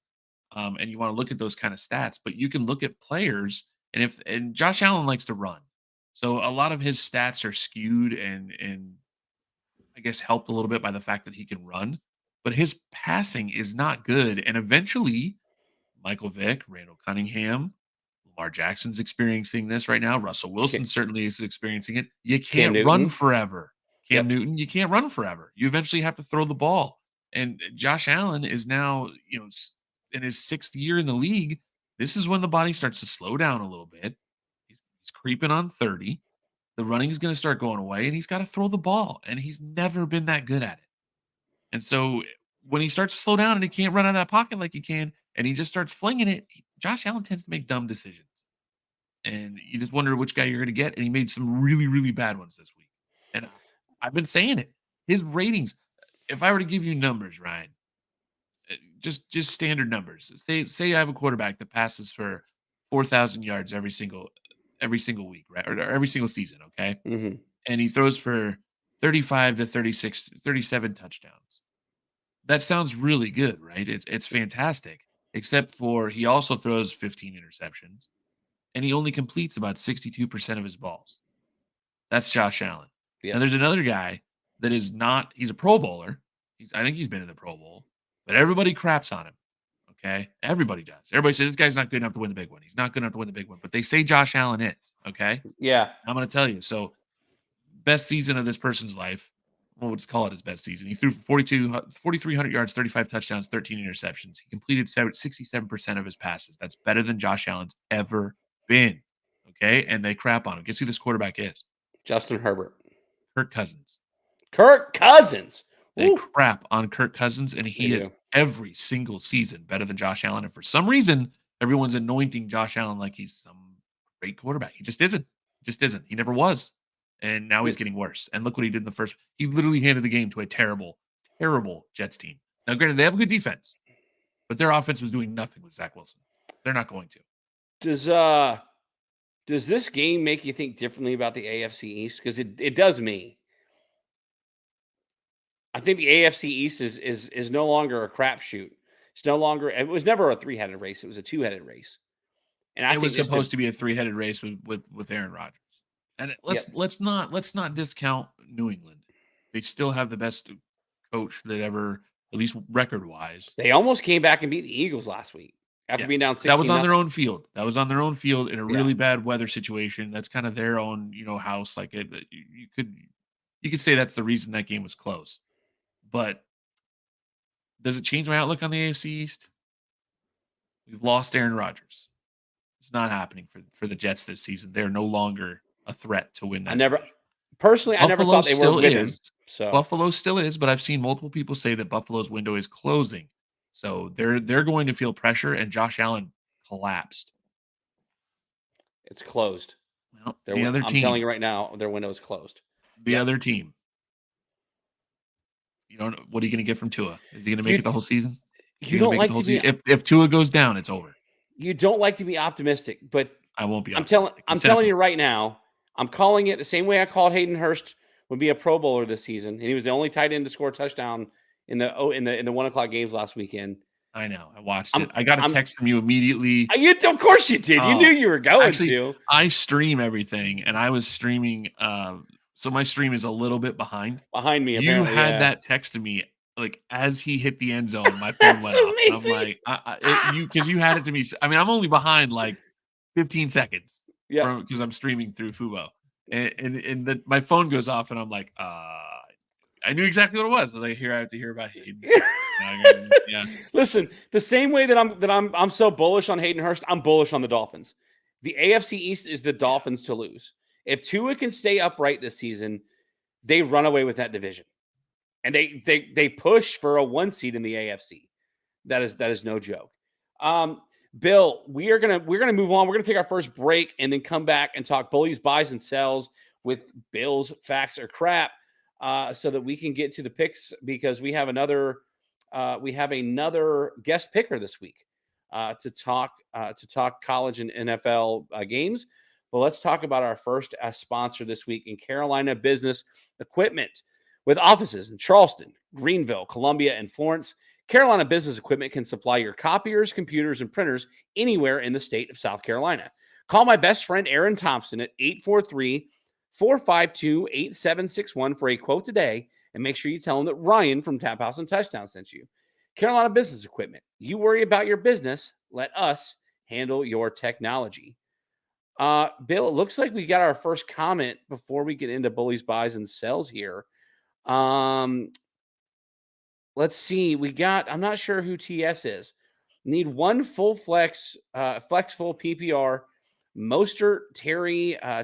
And you want to look at those kind of stats, but you can look at players. And Josh Allen likes to run. So a lot of his stats are skewed and I guess, helped a little bit by the fact that he can run, but his passing is not good. And eventually, Michael Vick, Randall Cunningham, Lamar Jackson's experiencing this right now. Russell Wilson Ca- certainly is experiencing it. You Cam can't run Newton. forever. Cam Yep. Newton, you can't run forever. You eventually have to throw the ball. And Josh Allen is now, in his 6th year in the league. This is when the body starts to slow down a little bit. He's creeping on 30. The running is going to start going away, and he's got to throw the ball, and he's never been that good at it. And so when he starts to slow down and he can't run out of that pocket like he can, and he just starts flinging it, Josh Allen tends to make dumb decisions. And you just wonder which guy you're going to get. And he made some really, really bad ones this week. And I've been saying it. His ratings, if I were to give you numbers, Ryan, just standard numbers. Say I have a quarterback that passes for 4,000 yards every single week, right? Or every single season, okay? Hmm. And he throws for 35 to 36, 37 touchdowns. That sounds really good, right? It's fantastic, except for he also throws 15 interceptions and he only completes about 62% of his balls. That's Josh Allen. Now Yep. there's another guy that is not he's a pro bowler. I think he's been in the Pro Bowl, but everybody craps on him. Okay? Everybody does. Everybody says this guy's not good enough to win the big one. He's not good enough to win the big one, but they say Josh Allen is, okay? Yeah. I'm going to tell you. So best season of this person's life. Well, let's call it his best season. He threw for 4,300 yards, 35 touchdowns, 13 interceptions. He completed 67% of his passes. That's better than Josh Allen's ever been. Okay. And they crap on him. Guess who this quarterback is? Justin Herbert. Kirk Cousins. Kirk Cousins. They Ooh, crap on Kirk Cousins, and they he is do. every single season better than Josh Allen. And for some reason, everyone's anointing Josh Allen like he's some great quarterback. He just isn't. Just isn't. He never was. And now he's getting worse. And look what he did in the first. He literally handed the game to a terrible, terrible Jets team. Now, granted, they have a good defense, but their offense was doing nothing with Zach Wilson. They're not going to. Does does this game make you think differently about the AFC East? Because it does me. I think the AFC East is no longer a crapshoot. It's no longer. It was never a three-headed race. It was a two-headed race. And I It think was this. supposed to be a three-headed race with Aaron Rodgers. And Yep. let's not discount New England. They still have the best coach that ever, at least record wise. They almost came back and beat the Eagles last week after being Yes, down that was 16 on their nothing. own field. That was on their own field in a Yeah. really bad weather situation. That's kind of their own, house. Like you could say that's the reason that game was close. But does it change my outlook on the AFC East? We've lost Aaron Rodgers. It's not happening for the Jets this season. They're no longer a threat to win I that never division. personally I never Buffalo thought they were still with him. is. So Buffalo still is, but I've seen multiple people say that Buffalo's window is closing. So they're going to feel pressure, and Josh Allen collapsed. it's closed. Well, the other I'm telling team, you right now, their window is closed. the Yep. other team. You don't. What are you going to get from Tua? Is he going to make You it the whole season? Is he you going to don't make it the like whole to be season? If Tua goes down, it's over. you don't like to be optimistic, but I won't be I'm telling optimistic. I'm I'm telling cynical. you right now, I'm calling it the same way I called Hayden Hurst would be a Pro Bowler this season, and he was the only tight end to score a touchdown in the 1 o'clock games last weekend. I know. I watched it. I'm I got a I'm text from you immediately. of course you did. You knew Oh, you were going actually, to I stream everything, and I was streaming. So my stream is a little bit behind. behind me. You Apparently, had yeah. that text to me like as he hit the end zone. My phone That's went off, and I'm amazing. like, because you had it to me. I mean, I'm only behind like 15 seconds Yeah. from because I'm streaming through Fubo, and my phone goes off, and I'm like, I knew exactly what it was. I was like, here I have to hear about Hayden. Yeah. Listen, the same way that I'm so bullish on Hayden Hurst, I'm bullish on the Dolphins. The AFC East is the Dolphins to lose. If Tua can stay upright this season, they run away with that division. And they push for a 1 seed in the AFC. That is no joke. Bill, we're gonna move on. We're gonna take our first break and then come back and talk bullies, buys, and sells with Bill's facts or crap, so that we can get to the picks because we have another guest picker this week to talk college and NFL games. But let's talk about our first sponsor this week in Carolina Business Equipment. With offices in Charleston, Greenville, Columbia, and Florence, Carolina Business Equipment can supply your copiers, computers, and printers anywhere in the state of South Carolina. Call my best friend Aaron Thompson at 843-452-8761 for a quote today, and make sure you tell him that Ryan from Tap House and Touchdown sent you. Carolina Business Equipment. You worry about your business. Let us handle your technology. Bill, it looks like we got our first comment before we get into bullies, buys, and sells here. Let's see. I'm not sure who TS is. Need one full flex full PPR. Mostert, Terry, I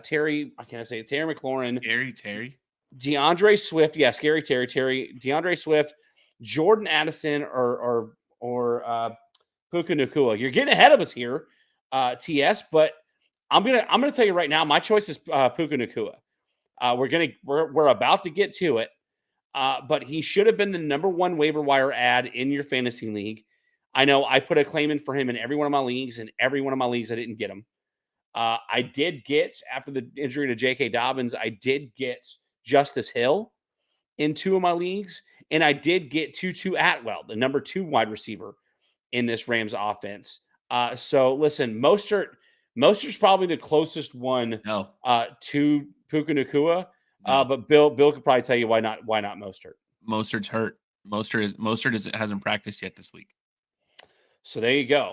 can't say it, Terry McLaurin. Terry. DeAndre Swift. Yes, Terry, DeAndre Swift, Jordan Addison, or Puka Nacua. You're getting ahead of us here, TS, but I'm gonna tell you right now, my choice is Puka Nacua. We're about to get to it. But he should have been the number one waiver wire ad in your fantasy league. I know I put a claim in for him in every one of my leagues, and every one of my leagues I didn't get him. I did get, after the injury to J.K. Dobbins, I did get Justice Hill in 2 of my leagues, and I did get Tutu Atwell, the number 2 wide receiver in this Rams offense. So listen, Mostert's probably the closest one to Puka Nacua. But Bill could probably tell you why not Mostert. Mostert's hurt. Mostert hasn't practiced yet this week. So there you go.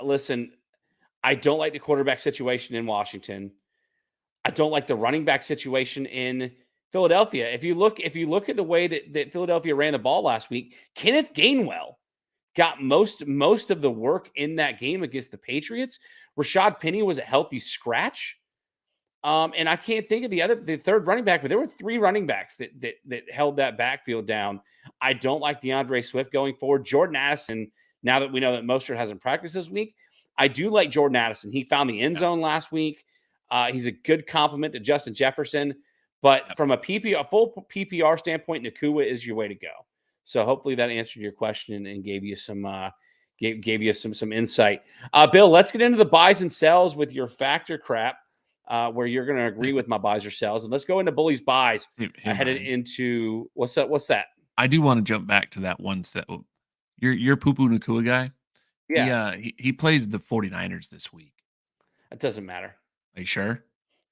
Listen, I don't like the quarterback situation in Washington. I don't like the running back situation in Philadelphia. If you look at the way that Philadelphia ran the ball last week, Kenneth Gainwell got most of the work in that game against the Patriots. Rashad Penny was a healthy scratch. And I can't think of the third running back, but there were 3 running backs that held that backfield down. I don't like DeAndre Swift going forward. Jordan Addison, now that we know that Mostert hasn't practiced this week, I do like Jordan Addison. He found the end zone last week. He's a good compliment to Justin Jefferson. But from a full PPR standpoint, Nacua is your way to go. So hopefully that answered your question and gave you some gave you some insight. Bill, let's get into the buys and sells with your factor crap. Where you're going to agree with my buys or sells. And let's go into bullies buys headed into what's that? I do want to jump back to that one set. Your Pupu Nacua guy. Yeah. He plays the 49ers this week. It doesn't matter. Are you sure?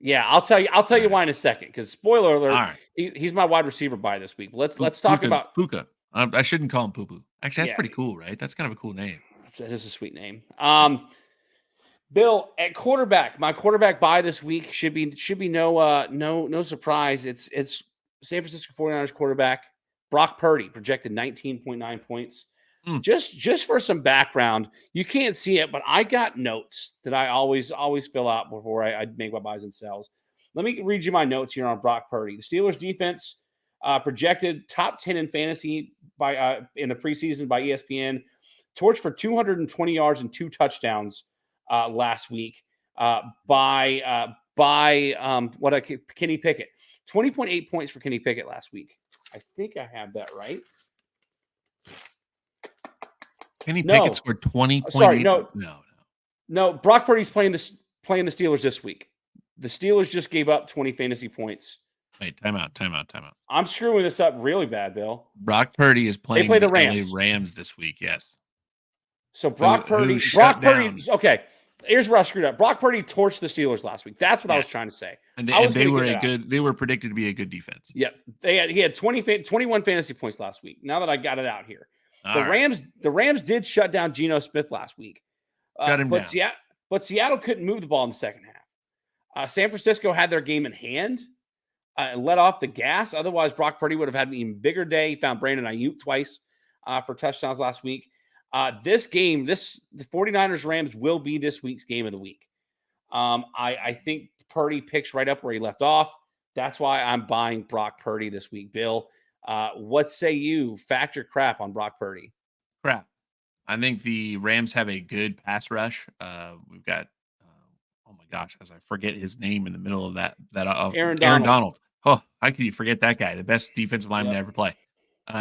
Yeah, I'll tell you why in a second. Because spoiler alert, right. He's my wide receiver buy this week. Let's talk about Puka. I shouldn't call him Pupu. Actually, that's pretty cool, right? That's kind of a cool name. That is a sweet name. Bill, at quarterback, my quarterback buy this week should be no surprise. It's San Francisco 49ers quarterback Brock Purdy, projected 19.9 points. Just for some background, you can't see it, but I got notes that I always fill out before I make my buys and sells. Let me read you my notes here on Brock Purdy. The Steelers defense projected top 10 in fantasy in the preseason by ESPN, torched for 220 yards and 2 touchdowns last week by Kenny Pickett. 20.8 points for Kenny Pickett last week. I think I have that right. Kenny Pickett scored 20.8. No. Brock Purdy's playing the Steelers this week. The Steelers just gave up 20 fantasy points. Wait, time out. I'm screwing this up really bad, Bill. Brock Purdy is playing the Rams. Rams this week, yes. So Brock Purdy, okay. Here's where I screwed up. Brock Purdy torched the Steelers last week. That's what I was trying to say. And they were predicted to be a good defense. Yep. He had 21 fantasy points last week. Now that I got it out here. The Rams did shut down Geno Smith last week. But Seattle couldn't move the ball in the second half. San Francisco had their game in hand. let off the gas. Otherwise, Brock Purdy would have had an even bigger day. He found Brandon Ayuk twice for touchdowns last week. This game, the 49ers Rams will be this week's game of the week. I think Purdy picks right up where he left off. That's why I'm buying Brock Purdy this week. Bill, what say you? Fact or crap on Brock Purdy? Crap. I think the Rams have a good pass rush. We've got, oh my gosh, as I forget his name in the middle of that Aaron Aaron Donald. Donald. Oh, how can you forget that guy? The best defensive lineman to Yep. ever play.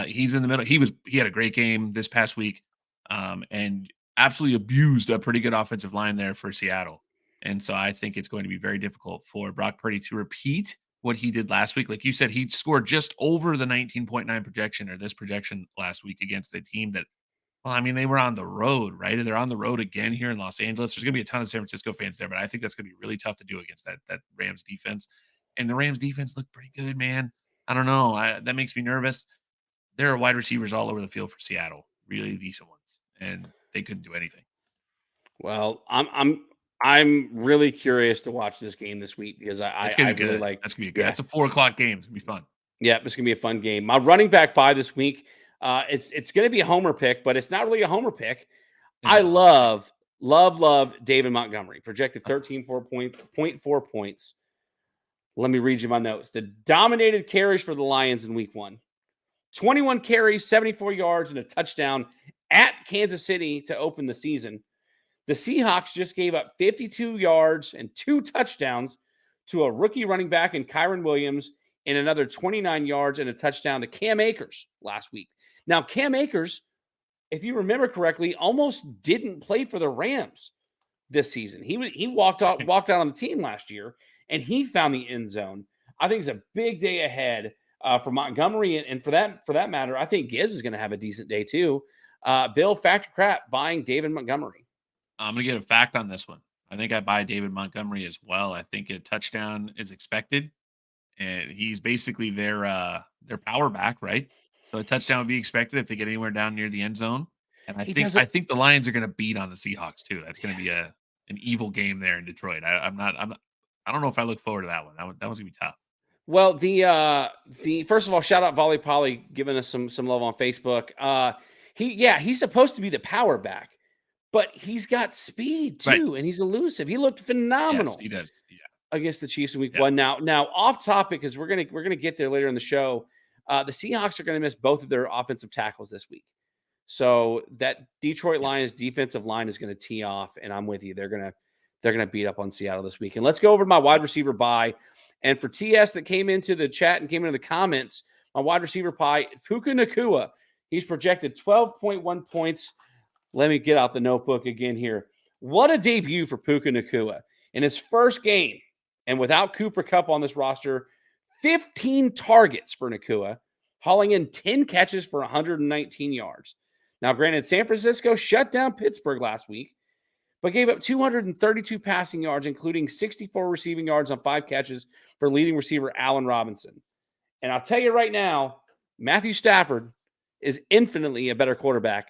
He's in the middle. He had a great game this past week, and absolutely abused a pretty good offensive line there for Seattle. And so I think it's going to be very difficult for Brock Purdy to repeat what he did last week. Like you said, he scored just over the 19.9 projection or this projection last week against a team that, well, I mean, they were on the road, right? They're on the road again here in Los Angeles. There's going to be a ton of San Francisco fans there, but I think that's going to be really tough to do against that Rams defense. And the Rams defense looked pretty good, man. I don't know. That makes me nervous. There are wide receivers all over the field for Seattle, really decent ones, and they couldn't do anything. Well, I'm really curious to watch this game this week because It's I gonna be really good. like. That's gonna be good. Yeah, It's a 4 o'clock game. It's gonna be fun. yeah, it's gonna be a fun game. My running back by this week, it's gonna be a homer pick, but it's not really a homer pick. It I is a home pick. love David Montgomery, projected 13.4 points. Let me read you my notes. The dominated carries for the Lions in week 1. 21 carries, 74 yards, and a touchdown at Kansas City to open the season. The Seahawks just gave up 52 yards and 2 touchdowns to a rookie running back in Kyron Williams and another 29 yards and a touchdown to Cam Akers last week. Now, Cam Akers, if you remember correctly, almost didn't play for the Rams this season. He walked out on the team last year, and he found the end zone. I think it's a big day ahead for Montgomery, and for that matter, I think Gibbs is going to have a decent day too. Bill, fact or crap, buying David Montgomery. I'm gonna get a fact on this one. I think I buy David Montgomery as well. I think a touchdown is expected, and he's basically their power back, right? So a touchdown would be expected if they get anywhere down near the end zone. And I He think does I it. think the Lions are gonna beat on the Seahawks too. That's gonna be an evil game there in Detroit. I don't know if I look forward to that one. That one's gonna be tough. Well, the first of all, shout out Volley Polly giving us some love on Facebook. He's supposed to be the power back, but he's got speed Right. too, and he's elusive. He looked Yes, phenomenal he does. Yeah. against the Chiefs in week Yeah. 1. Now off topic because we're gonna get there later in the show. The Seahawks are gonna miss both of their offensive tackles this week. So that Detroit Yeah. Lions defensive line is going to tee off, and I'm with you. They're gonna beat up on Seattle this week. And let's go over to my wide receiver buy. And for TS that came into the chat and came into the comments, my wide receiver buy, Puka Nacua. He's projected 12.1 points. Let me get out the notebook again here. What a debut for Puka Nacua in his first game, and without Cooper Kupp on this roster, 15 targets for Nacua, hauling in 10 catches for 119 yards. Now, granted, San Francisco shut down Pittsburgh last week, but gave up 232 passing yards, including 64 receiving yards on 5 catches for leading receiver Allen Robinson. And I'll tell you right now, Matthew Stafford is infinitely a better quarterback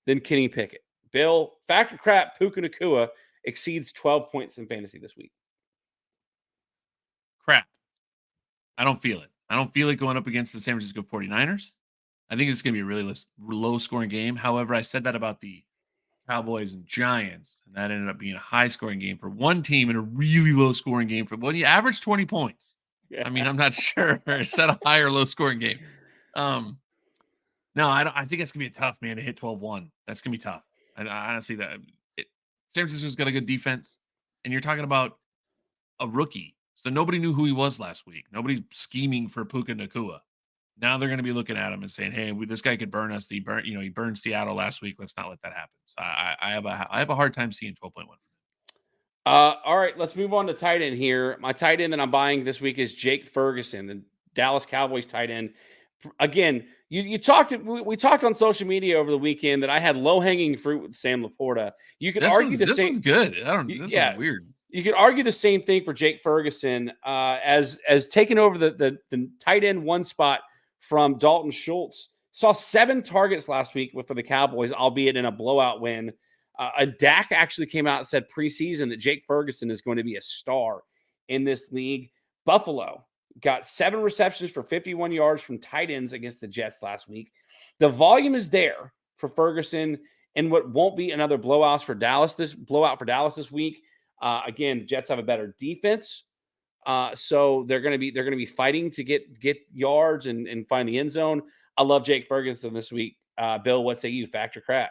than Kenny Pickett. Bill, fact or crap, Puka Nacua exceeds 12 points in fantasy this week. Crap. I don't feel it. I don't feel it going up against the San Francisco 49ers. I think it's going to be a really low scoring game. However, I said that about the Cowboys and Giants, and that ended up being a high scoring game for one team and a really low scoring game for when you average 20 points. Yeah. I mean, I'm not sure. Is that a high or low scoring game? No, I think it's gonna be tough, man, to hit 12-1. That's gonna be tough. I honestly San Francisco's got a good defense, and you're talking about a rookie. So nobody knew who he was last week. Nobody's scheming for Puka Nacua. Now they're going to be looking at him and saying, "Hey, this guy could burn us. He burned Seattle last week. Let's not let that happen." So I have a hard time seeing 12.1. All right, let's move on to tight end here. My tight end that I'm buying this week is Jake Ferguson, the Dallas Cowboys tight end. Again, we talked on social media over the weekend that I had low hanging fruit with Sam Laporta. You could argue the This same. one's good. This Yeah, one's weird. you could argue the same thing for Jake Ferguson as taking over the tight end one spot from Dalton Schultz. Saw 7 targets last week for the Cowboys, albeit in a blowout win. Dak actually came out and said preseason that Jake Ferguson is going to be a star in this league. Buffalo, got 7 receptions for 51 yards from tight ends against the Jets last week. The volume is there for Ferguson and what won't be another blowout for Dallas this week. Again, the Jets have a better defense. So they're going to be fighting to get yards and find the end zone. I love Jake Ferguson this week. Bill, what say you? Fact or crap?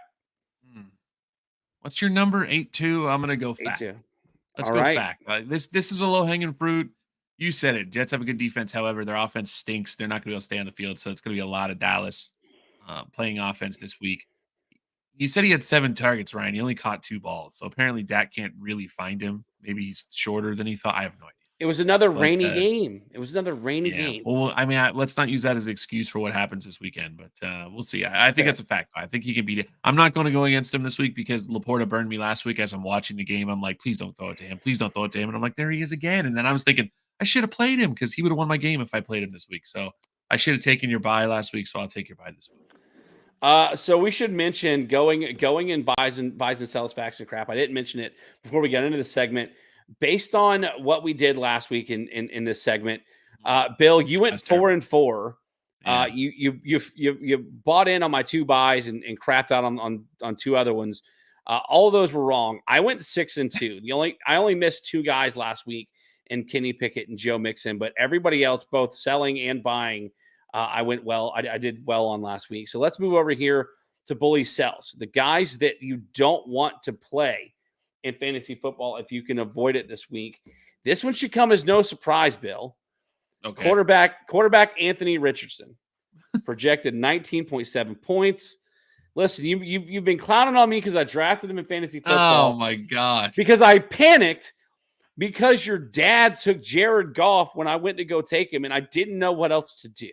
What's your number? 8-2. I'm gonna go fact. 8-2. Let's All go right. fact. This is a low hanging fruit. You said it. Jets have a good defense. However, their offense stinks. They're not going to be able to stay on the field, so it's going to be a lot of Dallas playing offense this week. You said he had 7 targets, Ryan. He only caught 2 balls, so apparently Dak can't really find him. Maybe he's shorter than he thought. I have no idea. It was another rainy game. Game. Well, I mean, let's not use that as an excuse for what happens this weekend, but we'll see. I think that's a fact. I think he can beat it. I'm not going to go against him this week because Laporta burned me last week as I'm watching the game. I'm like, please don't throw it to him. Please don't throw it to him. And I'm like, there he is again. And then I was thinking, I should have played him because he would have won my game if I played him this week. So I should have taken your bye last week. So I'll take your bye this week. So we should mention going and buys and sells facts and crap. I didn't mention it before we got into the segment. Based on what we did last week in this segment, Bill, you went 4-4. Yeah. You bought in on my 2 buys and crapped out on 2 other ones. All of those were wrong. I went 6-2. I only missed 2 guys last week in Kenny Pickett and Joe Mixon, but everybody else, both selling and buying, I went well. I did well on last week. So let's move over here to bully sells. The guys that you don't want to play in fantasy football if you can avoid it this week. This one should come as no surprise, Bill. Okay. Quarterback Anthony Richardson projected 19.7 points. Listen, you've been clowning on me because I drafted him in fantasy football. Oh my gosh! Because I panicked because your dad took Jared Goff when I went to go take him, and I didn't know what else to do.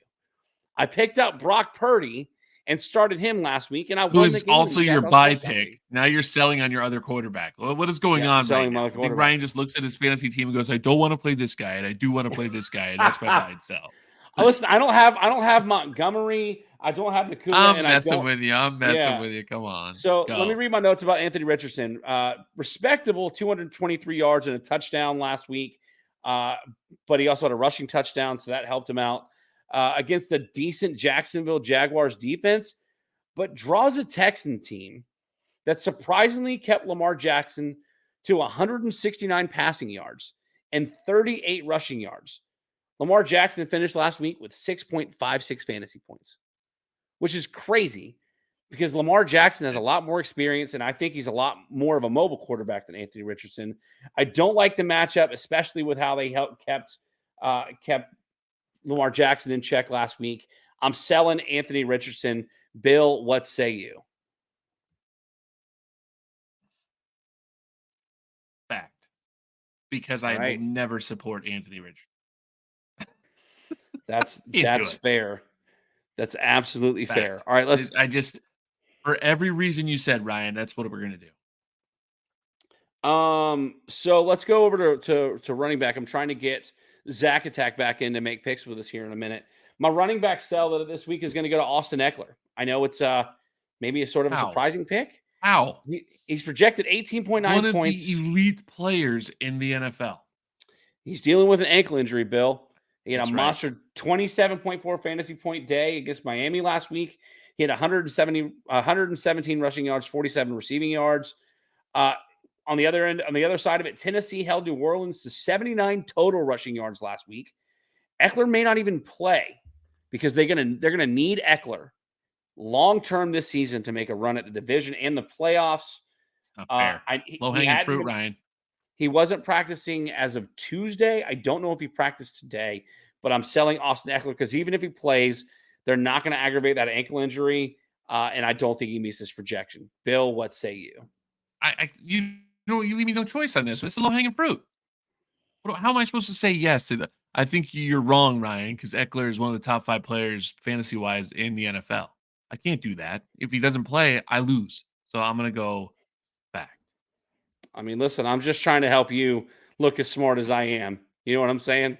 I picked up Brock Purdy and started him last week, and I won the game. Also your buy pick. Now you're selling on your other quarterback. What is going on right now? I think Ryan just looks at his fantasy team and goes, I don't want to play this guy, and I do want to play this guy, and that's my buy and sell. Listen, I don't have Montgomery. I don't have Nakua. I'm messing with you. Come on. So let me read my notes about Anthony Richardson. Respectable 223 yards and a touchdown last week, but he also had a rushing touchdown, so that helped him out. Against a decent Jacksonville Jaguars defense, but draws a Texan team that surprisingly kept Lamar Jackson to 169 passing yards and 38 rushing yards. Lamar Jackson finished last week with 6.56 fantasy points, which is crazy because Lamar Jackson has a lot more experience, and I think he's a lot more of a mobile quarterback than Anthony Richardson. I don't like the matchup, especially with how they kept Lamar Jackson in check last week. I'm selling Anthony Richardson. Bill, what say you? Fact. Because I will never support Anthony Richardson. That's fair. That's absolutely fair. All right, for every reason you said, Ryan, that's what we're going to do. So let's go over to running back. I'm trying to get Zach Attack back in to make picks with us here in a minute. My running back sell this week is going to go to Austin Eckler. I know it's maybe a sort of a surprising pick. How? He's projected 18.9 points. One of the elite players in the NFL. He's dealing with an ankle injury, Bill. He had a monster 27.4 fantasy point day against Miami last week. He had 117 rushing yards, 47 receiving yards. On the other side of it, Tennessee held New Orleans to 79 total rushing yards last week. Eckler may not even play because they're gonna need Eckler long term this season to make a run at the division and the playoffs. Low hanging fruit, Ryan. He wasn't practicing as of Tuesday. I don't know if he practiced today, but I'm selling Austin Eckler because even if he plays, they're not going to aggravate that ankle injury, and I don't think he meets this projection. Bill, what say you? You leave me no choice on this. It's a low hanging fruit. How am I supposed to say yes to that? I think you're wrong, Ryan, because Eckler is one of the top 5 players fantasy wise in the NFL. I can't do that. If he doesn't play, I lose. So I'm going to go back. I mean, listen, I'm just trying to help you look as smart as I am. You know what I'm saying?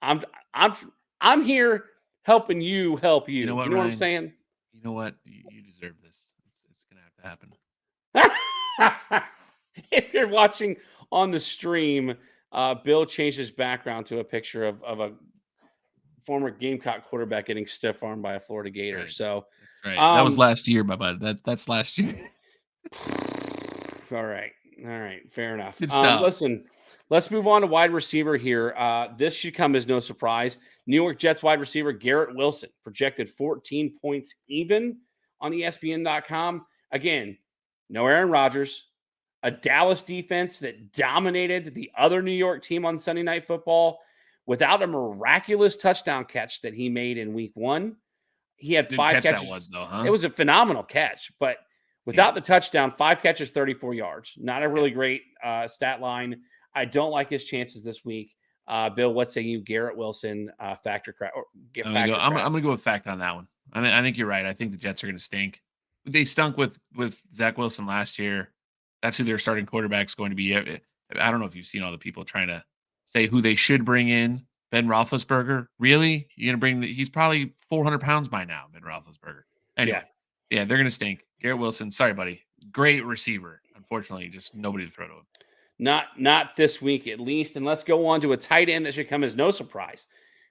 I'm here helping you help you. You know what, Ryan? What I'm saying? You know what? You deserve this. It's going to have to happen. If you're watching on the stream, Bill changed his background to a picture of former Gamecock quarterback getting stiff armed by a Florida Gator. Right. So, That's right. That was last year, my bud. That's last year. all right. All right. Fair enough. Good stuff. Listen, let's move on to wide receiver here. This should come as no surprise. New York Jets wide receiver Garrett Wilson projected 14 points even on ESPN.com. Again, no Aaron Rodgers, a Dallas defense that dominated the other New York team on Sunday Night Football without a miraculous touchdown catch that he made in week 1. He had Good 5 catch catches. that was, though, huh? It was a phenomenal catch, but without the touchdown, 5 catches, 34 yards. Not a really great stat line. I don't like his chances this week. Bill, what say you? Garrett Wilson, factor crap. I'm gonna go with fact on that one. I think you're right. I think the Jets are gonna stink. They stunk with Zach Wilson last year. That's who their starting quarterback's going to be. I don't know if you've seen all the people trying to say who they should bring in. Ben Roethlisberger, really? You're gonna bring? He's probably 400 pounds by now. Ben Roethlisberger. Anyway, yeah, they're gonna stink. Garrett Wilson, sorry, buddy. Great receiver. Unfortunately, just nobody to throw to him. Not this week, at least. And let's go on to a tight end that should come as no surprise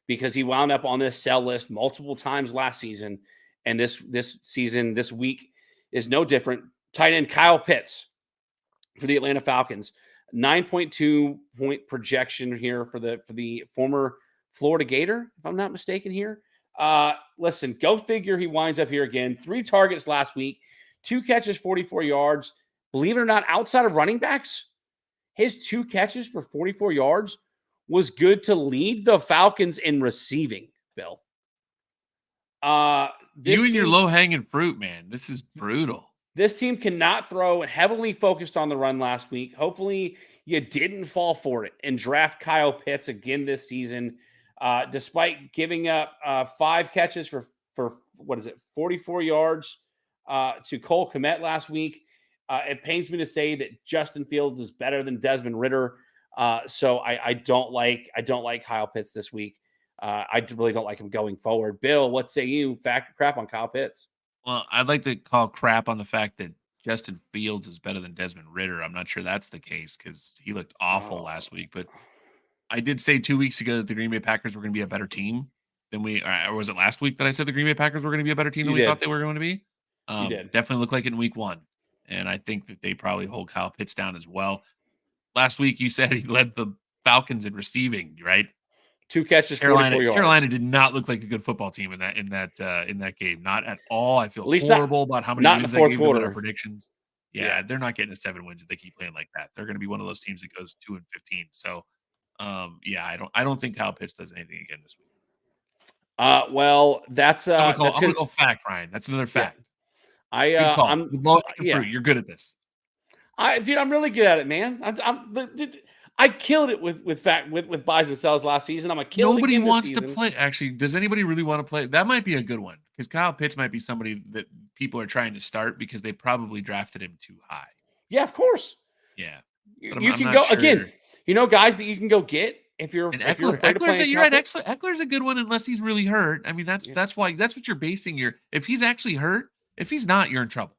because he wound up on this sell list multiple times last season. And this season, this week is no different. Tight end Kyle Pitts for the Atlanta Falcons. 9.2 point projection here for the former Florida Gator, if I'm not mistaken here. Listen, go figure he winds up here again. 3 targets last week, 2 catches, 44 yards. Believe it or not, outside of running backs, his 2 catches for 44 yards was good to lead the Falcons in receiving, Bill. You and your low-hanging fruit, man. This is brutal. This team cannot throw, heavily focused on the run last week. Hopefully you didn't fall for it and draft Kyle Pitts again this season. Despite giving up 5 catches for 44 yards to Cole Kmet last week. It pains me to say that Justin Fields is better than Desmond Ridder. So I don't like Kyle Pitts this week. I really don't like him going forward. Bill, what say you? Fact or crap on Kyle Pitts? Well, I'd like to call crap on the fact that Justin Fields is better than Desmond Ridder. I'm not sure that's the case because he looked awful last week. But I did say 2 weeks ago that the Green Bay Packers were going to be a better team than we, or was it last week that I said the Green Bay Packers were going to be a better team than we thought they were going to be? You did. Definitely looked like it in week 1. And I think that they probably hold Kyle Pitts down as well. Last week, you said he led the Falcons in receiving, right? 2 catches, 44 yards. Carolina did not look like a good football team in that game. Not at all. I feel horrible about how many wins they gave them in our predictions. Yeah, they're not getting to 7 wins if they keep playing like that. They're going to be one of those teams that goes 2-15. So, I don't think Kyle Pitts does anything again this week. Well, that's I'm gonna go fact, Ryan. That's another fact. Yeah. You're good at this. Dude, I'm really good at it, man. I killed it with buys and sells last season. I'm a kill. Nobody wants to play. Actually, does anybody really want to play? That might be a good one because Kyle Pitts might be somebody that people are trying to start because they probably drafted him too high. Yeah, of course. Yeah, you can go again. You know, guys that you can go get if you're afraid to play. You're right. Eckler's a good one unless he's really hurt. I mean, that's what you're basing your. If he's actually hurt, if he's not, you're in trouble.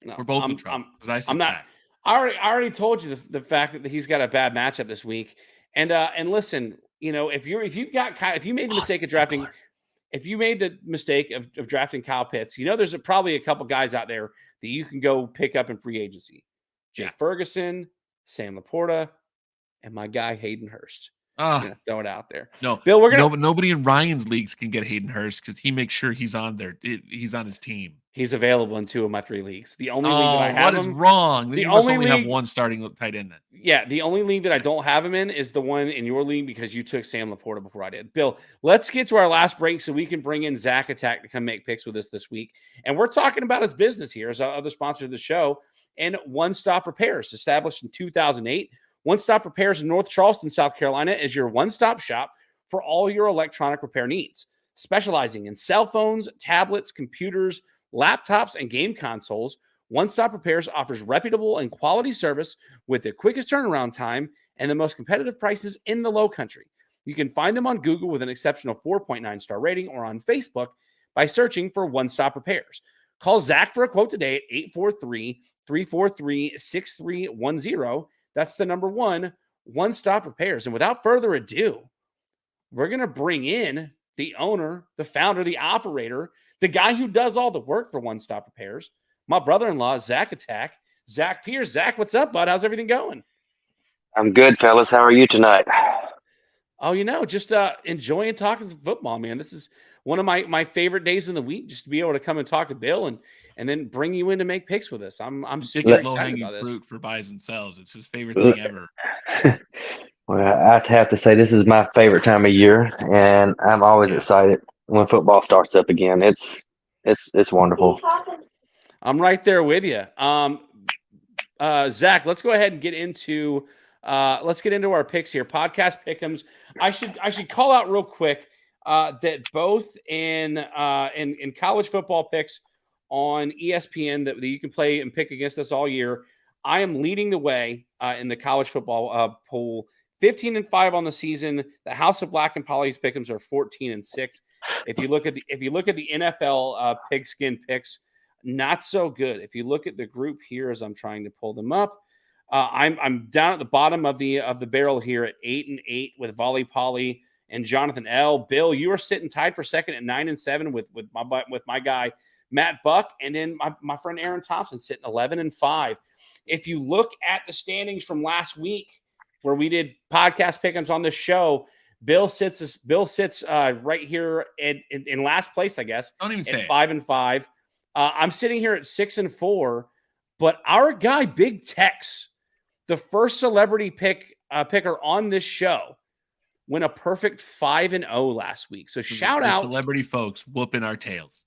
No, we're both in trouble. I'm not. I already told you the fact that he's got a bad matchup this week. And listen, you know, if you made the mistake of drafting, if you made the mistake of drafting Kyle Pitts, you know, there's probably a couple guys out there that you can go pick up in free agency. Jake Ferguson, Sam Laporta, and my guy Hayden Hurst. Throw it out there. No, Bill, nobody in Ryan's leagues can get Hayden Hurst because he makes sure he's on there. He's on his team. He's available in 2 of my 3 leagues. The only league that I have what is wrong? The you only only league, have one starting tight end then. Yeah, the only league that I don't have him in is the one in your league because you took Sam Laporta before I did. Bill, let's get to our last break so we can bring in Zach Attack to come make picks with us this week. And we're talking about his business here as our other sponsor of the show and One Stop Repairs, established in 2008. One Stop Repairs in North Charleston, South Carolina is your one-stop shop for all your electronic repair needs, specializing in cell phones, tablets, computers, laptops, and game consoles. One Stop Repairs offers reputable and quality service with the quickest turnaround time and the most competitive prices in the Low Country. You can find them on Google with an exceptional 4.9 star rating or on Facebook by searching for One Stop Repairs. Call Zach for a quote today at 843-343-6310. That's the number 1, One Stop Repairs. And without further ado, we're going to bring in the owner, the founder, the operator, the guy who does all the work for One Stop Repairs, my brother-in-law, Zach Attack, Zach Pierce. Zach, what's up, bud? How's everything going? I'm good, fellas. How are you tonight? Oh, just enjoying talking some football, man. This is one of my favorite days in the week, just to be able to come and talk to Bill and then bring you in to make picks with us. I'm super Biggest excited low-hanging about this. fruit for buys and sells. It's his favorite thing ever. Well, I have to say this is my favorite time of year, and I'm always excited when football starts up again. It's wonderful. I'm right there with you. Zach, let's go ahead and get into our picks here. Podcast pick'ems. I should call out real quick that both in college football picks on ESPN that you can play and pick against us all year. I am leading the way in the college football pool. 15-5 on the season. The House of Black and Polly's pick'ems are 14-6. If you look at the NFL pigskin picks, not so good. If you look at the group here, as I'm trying to pull them up, I'm down at the bottom of the barrel here at 8-8 with Volley Polly and Jonathan L. Bill, you are sitting tied for second at 9-7 with my guy Matt Buck, and then my friend Aaron Thompson sitting 11-5. If you look at the standings from last week, where we did podcast pick'ems on this show, Bill sits right here in last place, I guess. Don't even say 5-5. I'm sitting here at 6-4, but our guy Big Tex, the first celebrity picker on this show, went a perfect 5-0 last week. So shout out celebrity folks whooping our tails.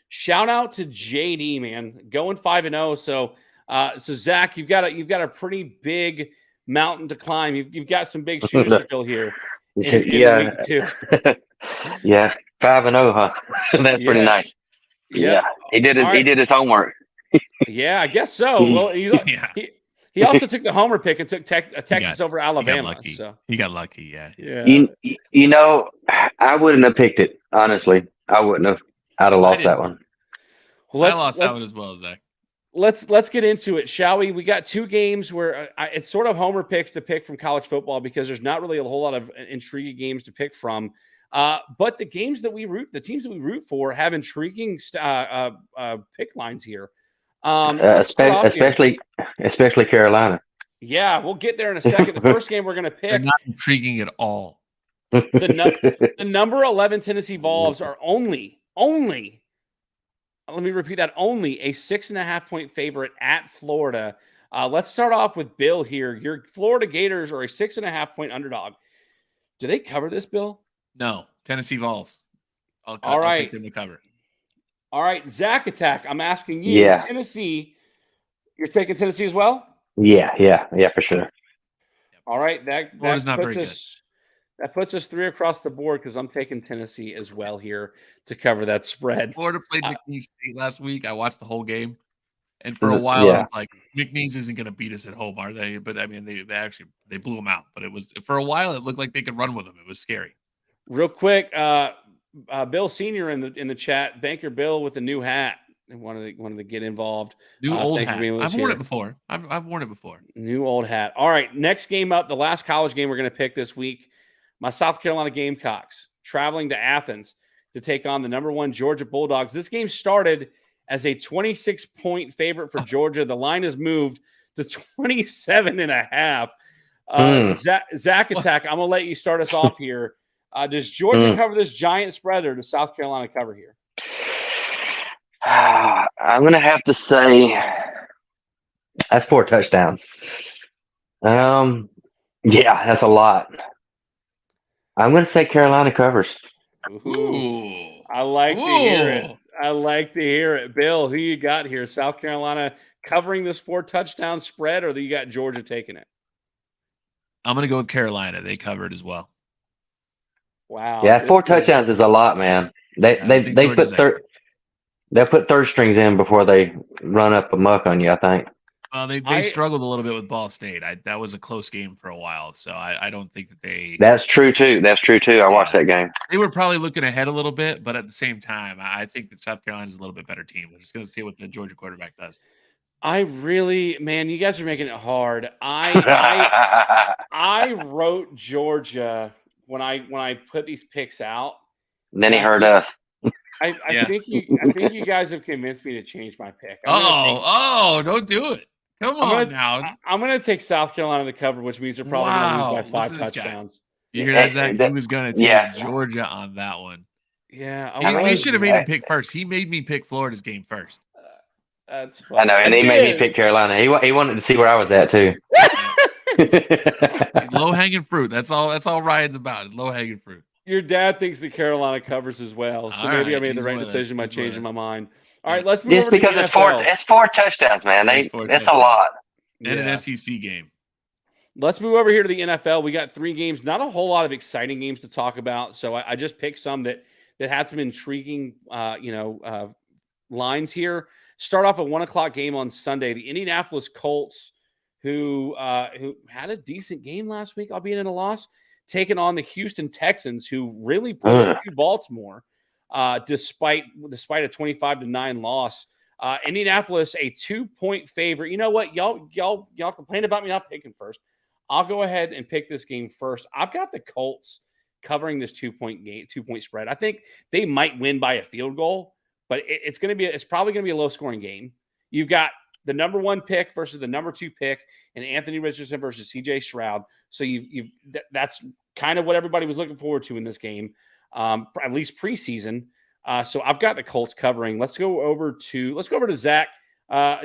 Shout out to JD, man, going 5-0. So Zach, you've got a pretty big mountain to climb. You've got some big shoes to fill here. Yeah, yeah, 5-0, huh? That's pretty nice. Yeah, he did his homework. Yeah, I guess so. Well, he also took the homer pick and took Texas over Alabama. He got lucky. Yeah. You know, I wouldn't have picked it, honestly. I wouldn't have. I'd have lost that one. Well, I lost that one as well, Zach. Let's get into it, shall we? We got two games where it's sort of homer picks to pick from college football because there's not really a whole lot of intriguing games to pick from. But the teams that we root for have intriguing pick lines here. Especially Carolina. Yeah, we'll get there in a second. The first game we're going to pick. They're not intriguing at all. The number 11 Tennessee Vols are only, let me repeat that, only a 6.5-point favorite at Florida. Let's start off with Bill here. Your Florida Gators are a 6.5-point underdog. Do they cover this, Bill? No, Tennessee Vols. All I'll right. pick them to cover. All right, Zach Attack, I'm asking you. Yeah. Tennessee, you're taking Tennessee as well? Yeah, for sure. All right, that not very good. That puts us 3 across the board because I'm taking Tennessee as well here to cover that spread. Florida played McNeese State last week. I watched the whole game, and for a while I was like, McNeese isn't going to beat us at home, are they? But I mean, they blew them out. But it was for a while it looked like they could run with them. It was scary. Real quick, Bill Senior in the chat, Banker Bill with the new hat. Wanted to get involved. New old hat. I've worn it before. I've worn it before. New old hat. All right, next game up, the last college game we're going to pick this week. My South Carolina Gamecocks traveling to Athens to take on the number 1 Georgia Bulldogs. This game started as a 26-point favorite for Georgia. The line has moved to 27.5. Zach Attack, I'm going to let you start us off here. Does Georgia cover this giant spread, or does South Carolina cover here? I'm going to have to say that's 4 touchdowns. Yeah, that's a lot. I'm going to say Carolina covers. Ooh. I like to hear it. I like to hear it. Bill, who you got here? South Carolina covering this 4 touchdown spread, or you got Georgia taking it? I'm going to go with Carolina. They covered as well. Wow. Yeah, 4 touchdowns is a lot, man. They they'll put third strings in before they run up a muck on you, I think. They struggled a little bit with Ball State. That was a close game for a while, so I don't think that they. That's true too. I watched that game. They were probably looking ahead a little bit, but at the same time, I think that South Carolina is a little bit better team. We're just going to see what the Georgia quarterback does. Man, you guys are making it hard. I wrote Georgia when I put these picks out. And then he Yeah, hurt us. I Yeah. think you guys have convinced me to change my pick. Don't do it. Come on now. I'm gonna take South Carolina to cover, which means they're probably gonna lose by 5 Listen to this guy. touchdowns. You hear that, Zach? He was going to take Yes. Georgia on that one. Yeah, We should have made him pick first. He made me pick Florida's game first. That's I know, and he made me pick Carolina. He wanted to see where I was at too. Low hanging fruit. That's all Ryan's about. Low hanging fruit. Your dad thinks the Carolina covers as well, so maybe I made the right decision by changing my mind. All right, let's move Just over to the because NFL. it's four touchdowns, man. That's a lot. And an SEC game. Let's move over here to the NFL. We got 3 games, not a whole lot of exciting games to talk about. So I just picked some that had some intriguing, lines here. Start off a 1:00 game on Sunday. The Indianapolis Colts, who had a decent game last week, albeit in a loss, taking on the Houston Texans, who really pulled up to Baltimore, despite a 25-9 loss. Indianapolis, a 2-point favorite. You know what? Y'all complain about me not picking first. I'll go ahead and pick this game first. I've got the Colts covering this 2-point spread. I think they might win by a field goal, but it's probably going to be a low scoring game. You've got the number 1 pick versus the number 2 pick, and Anthony Richardson versus CJ Stroud. So that's kind of what everybody was looking forward to in this game, at least preseason. So I've got the Colts covering. Let's go over to Zach.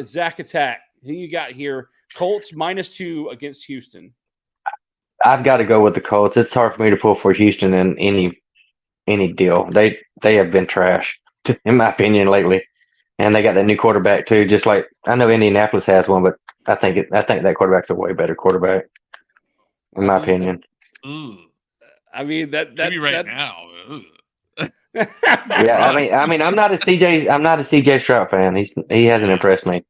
Zach Attack. Who you got here? Colts -2 against Houston. I've got to go with the Colts. It's hard for me to pull for Houston in any deal. They have been trash, in my opinion, lately. And they got that new quarterback too. Just like I know Indianapolis has one, but I think that quarterback's a way better quarterback, in my opinion. I mean that right now. Yeah, I mean, I'm not a CJ Stroud fan. He hasn't impressed me.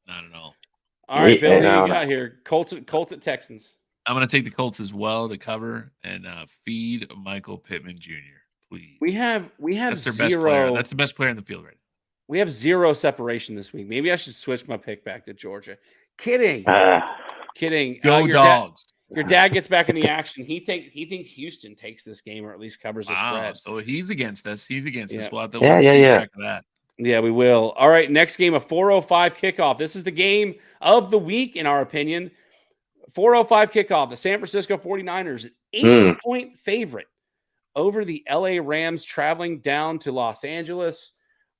Not at all. All right, Bill, who you got here? Colts at Texans. I'm going to take the Colts as well to cover and feed Michael Pittman Jr. Please. We have That's their zero. best player. That's the best player in the field right now. We have 0 separation this week. Maybe I should switch my pick back to Georgia. Kidding. Kidding. Go Dogs. Your dad gets back in the action. He thinks Houston takes this game or at least covers the spread. So he's against us. We'll have to keep track of that. Yeah, we will. All right, next game, a 4:05 kickoff. This is the game of the week, in our opinion. 4:05 kickoff. The San Francisco 49ers, 8-point favorite over the LA Rams, traveling down to Los Angeles.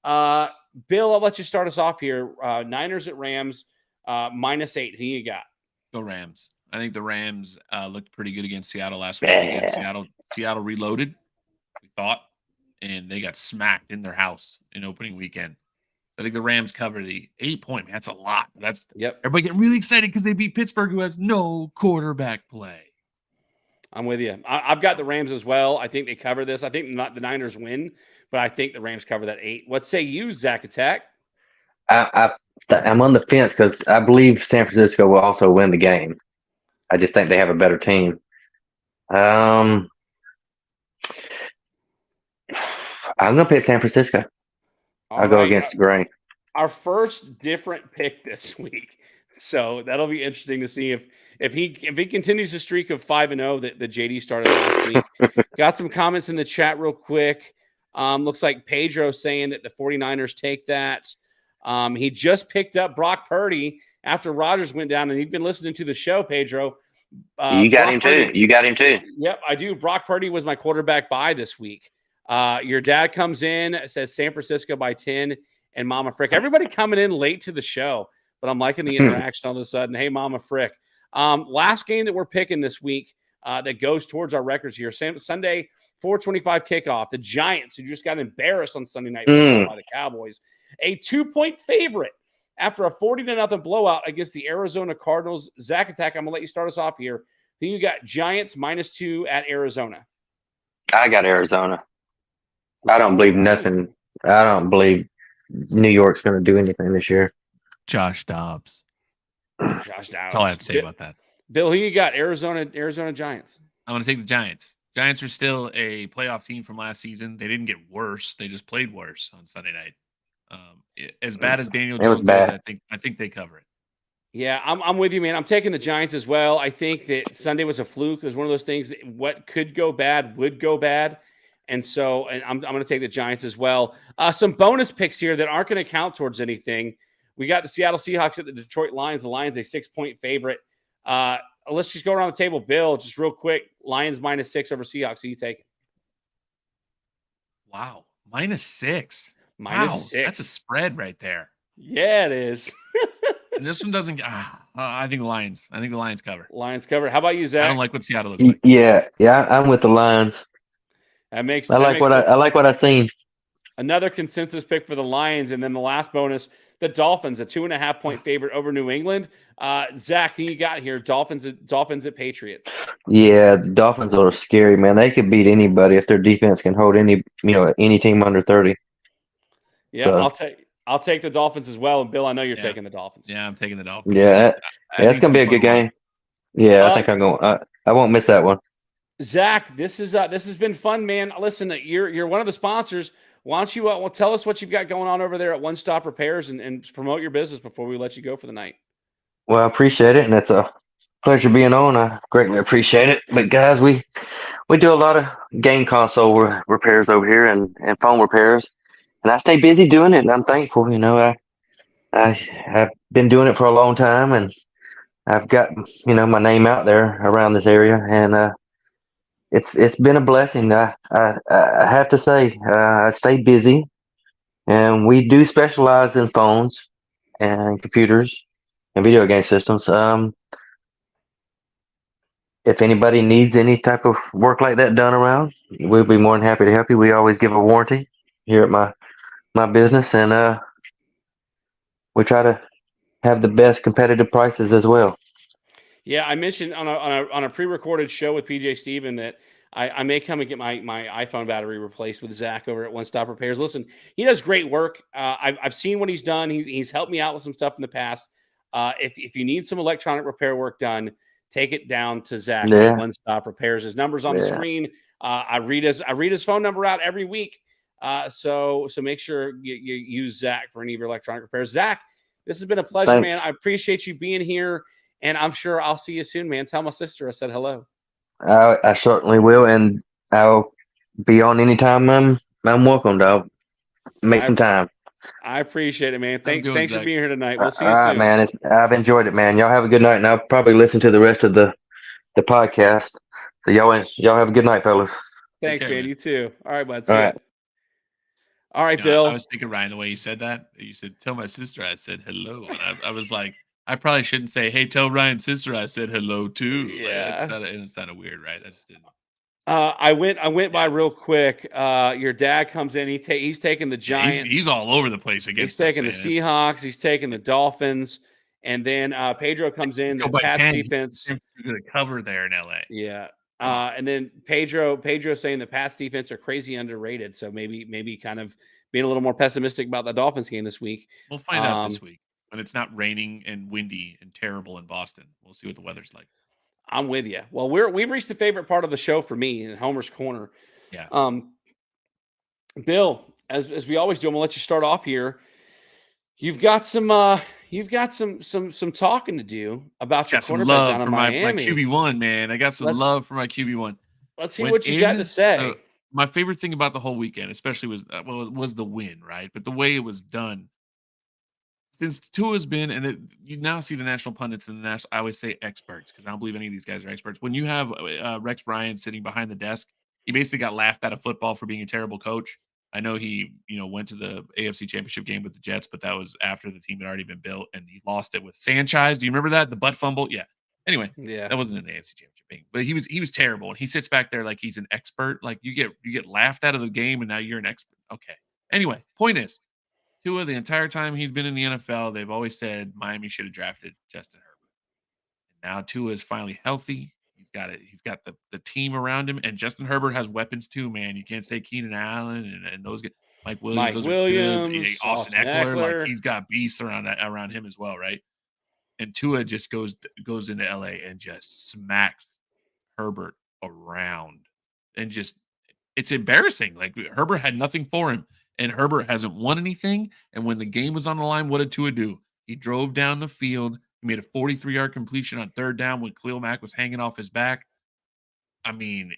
Bill, I'll let you start us off here. Niners at Rams, -8. Who you got? Go Rams. I think the Rams looked pretty good against Seattle last week. Against Seattle reloaded, we thought, and they got smacked in their house in opening weekend. I think the Rams cover the 8-point. That's a lot. Everybody getting really excited because they beat Pittsburgh, who has no quarterback play. I'm with you. I've got the Rams as well. I think they cover this. I think not the Niners win, but I think the Rams cover that 8. What say you, Zach Attack? I'm on the fence because I believe San Francisco will also win the game. I just think they have a better team. I'm going to pick San Francisco. I'll go against the grain. Our first different pick this week. So that'll be interesting to see if he continues the streak of 5-0 that JD started last week. Got some comments in the chat real quick. Looks like Pedro saying that the 49ers take that. He just picked up Brock Purdy after Rodgers went down, and he'd been listening to the show, Pedro. You got him too. You got him too. Yep, I do. Brock Purdy was my quarterback buy this week. Your dad comes in, says San Francisco by 10, and Mama Frick. Everybody coming in late to the show, but I'm liking the interaction all of a sudden. Hey, Mama Frick. Last game that we're picking this week that goes towards our records here. Sunday, 4:25 kickoff. The Giants, who just got embarrassed on Sunday night by the Cowboys, a 2-point favorite after a 40-0 blowout against the Arizona Cardinals. Zach Attack, I'm going to let you start us off here. Who you got? Giants -2 at Arizona. I got Arizona. I don't believe nothing. I don't believe New York's going to do anything this year. Josh Dobbs. That's all I have to say about that. Bill, who you got? Arizona Giants. I'm going to take the Giants. Giants are still a playoff team from last season. They didn't get worse. They just played worse on Sunday night. As bad as Daniel Jones is, I think they cover it. Yeah, I'm with you, man. I'm taking the Giants as well. I think that Sunday was a fluke. It was one of those things that what could go bad would go bad. And so, and I'm going to take the Giants as well. Some bonus picks here that aren't going to count towards anything. We got the Seattle Seahawks at the Detroit Lions. The Lions a 6-point favorite. Let's just go around the table. Bill, just real quick. Lions -6 over Seahawks. Who you taking? Wow. -6. Wow. -6. That's a spread right there. Yeah, it is. And this one doesn't. I think the Lions. I think the Lions cover. Lions cover. How about you, Zach? I don't like what Seattle looks like. Yeah, I'm with the Lions. That makes. I like what I've seen. Another consensus pick for the Lions, and then the last bonus, the Dolphins, a 2.5-point favorite over New England. Zach, who you got here? Dolphins at Patriots. Yeah, the Dolphins are scary, man. They could beat anybody if their defense can hold any team under 30. Yeah, so. I'll take the Dolphins as well. And Bill, I know you're taking the Dolphins. Yeah, I'm taking the Dolphins. Yeah, it's gonna be a good game. Yeah, I think I'm going. I won't miss that one. Zach, this has been fun, man. Listen, you're one of the sponsors. Why don't you tell us what you've got going on over there at One Stop Repairs and promote your business before we let you go for the night? Well, I appreciate it, and it's a pleasure being on. I greatly appreciate it. But guys, we do a lot of game console repairs over here and phone repairs, and I stay busy doing it, and I'm thankful. I've been doing it for a long time, and I've got my name out there around this area, and it's been a blessing. I have to say, I stay busy, and we do specialize in phones and computers and video game systems. If anybody needs any type of work like that done around, we'll be more than happy to help you. We always give a warranty here at my business, and we try to have the best competitive prices as well. Yeah, I mentioned on a pre-recorded show with PJ Steven that I may come and get my iPhone battery replaced with Zach over at One Stop Repairs. Listen, he does great work. I've seen what he's done. He's helped me out with some stuff in the past. If you need some electronic repair work done, take it down to Zach at One Stop Repairs. His number's on the screen. I read his phone number out every week. So make sure you use Zach for any of your electronic repairs. Zach, this has been a pleasure, man. I appreciate you being here, and I'm sure I'll see you soon, man. Tell my sister I said hello. I certainly will, and I'll be on anytime I'm welcome, dog. Make some time. I appreciate it, man. Thanks for being here tonight. We'll see you soon. All right, man. I've enjoyed it, man. Y'all have a good night, and I'll probably listen to the rest of the podcast. So y'all have a good night, fellas. Thanks, man. You too. All right, bud. All right, Bill. I was thinking, Ryan, the way you said that, you said, tell my sister I said hello. And I was like, I probably shouldn't say, hey, tell Ryan's sister I said hello too. Yeah. It sounded weird, right? I just didn't. I went by real quick. Your dad comes in. He's taking the Giants. He's all over the place against. He's taking the Seahawks. He's taking the Dolphins. And then Pedro comes in. The Pats defense. You're going to cover there in LA. Yeah. And then Pedro saying the Pats defense are crazy underrated. So maybe kind of being a little more pessimistic about the Dolphins game this week. We'll find out this week when it's not raining and windy and terrible in Boston. We'll see what the weather's like. I'm with you. Well, we've reached the favorite part of the show for me in Homer's Corner. Yeah. Bill, as we always do, I'm gonna let you start off here. You've got some talking to do about your quarterback down in Miami. My QB1, man. I got some love for my QB1. Let's see what you got to say. My favorite thing about the whole weekend, especially was the win, right? But the way it was done. Since Tua's been, and you now see the national pundits and I always say experts because I don't believe any of these guys are experts. When you have Rex Ryan sitting behind the desk, he basically got laughed out of football for being a terrible coach. I know he, went to the AFC Championship game with the Jets, but that was after the team had already been built, and he lost it with Sanchez. Do you remember that? The butt fumble? Yeah. Anyway, that wasn't in the AFC Championship game, but he was terrible, and he sits back there like he's an expert. Like you get laughed out of the game, and now you're an expert. Okay. Anyway, point is, Tua, the entire time he's been in the NFL, they've always said Miami should have drafted Justin Herbert. And now Tua is finally healthy. He's got it. He's got the team around him, and Justin Herbert has weapons too, man. You can't say Keenan Allen and those guys. Mike Williams, Austin Eckler. Like he's got beasts around him as well, right? And Tua just goes into LA and just smacks Herbert around, and just it's embarrassing. Like Herbert had nothing for him. And Herbert hasn't won anything. And when the game was on the line, what did Tua do? He drove down the field. He made a 43-yard completion on third down when Khalil Mack was hanging off his back. I mean,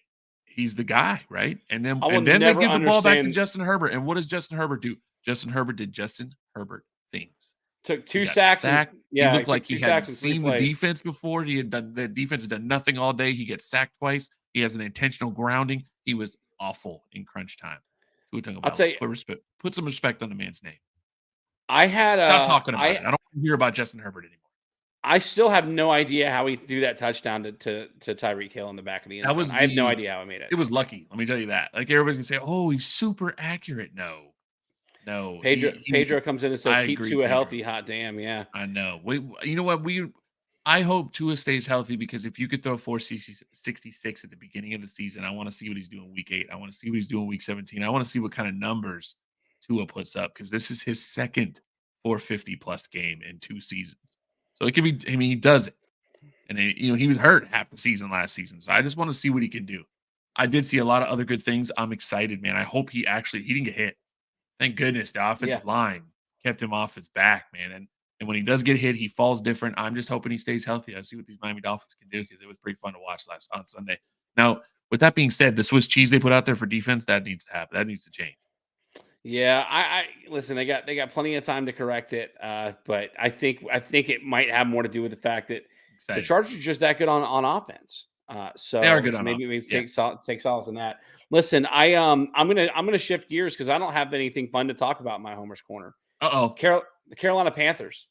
he's the guy, right? And then I will they never give the ball back to understand. Justin Herbert. And what does Justin Herbert do? Justin Herbert did Justin Herbert things. Took He 2 got sacks and sacked. He looked took like 2 he hadn't sacks in 3 seen the plays. defense before. The defense had done nothing all day. He gets sacked twice. He has an intentional grounding. He was awful in crunch time. I'll tell you, Put some respect on the man's name. I had Stop talking about it. I don't want to hear about Justin Herbert anymore. I still have no idea how he threw that touchdown to Tyreek Hill in the back of the end zone. I have no idea how he made it. It was lucky. Let me tell you that. Like everybody's gonna say, "Oh, he's super accurate." No. Pedro comes in and says, I "Keep agree, Tua Pedro. healthy." Hot damn, yeah. I know. You know what? I hope Tua stays healthy because if you could throw 466 at the beginning of the season, I want to see what he's doing week 8. I want to see what he's doing week 17. I want to see what kind of numbers Tua puts up because this is his second 450 plus game in 2 seasons. So it could be. I mean, he does it, and he was hurt half the season last season. So I just want to see what he can do. I did see a lot of other good things. I'm excited, man. I hope he didn't get hit. Thank goodness the offensive line kept him off his back, man. And when he does get hit, he falls different. I'm just hoping he stays healthy. I see what these Miami Dolphins can do because it was pretty fun to watch on Sunday. Now, with that being said, the Swiss cheese they put out there for defense, that needs to happen. That needs to change. Yeah, I listen. They got plenty of time to correct it, but I think it might have more to do with the fact that the Chargers are just that good on offense. So they are good on maybe offense. take solace in that. Listen, I'm gonna shift gears because I don't have anything fun to talk about in my Homer's Corner. The Carolina Panthers.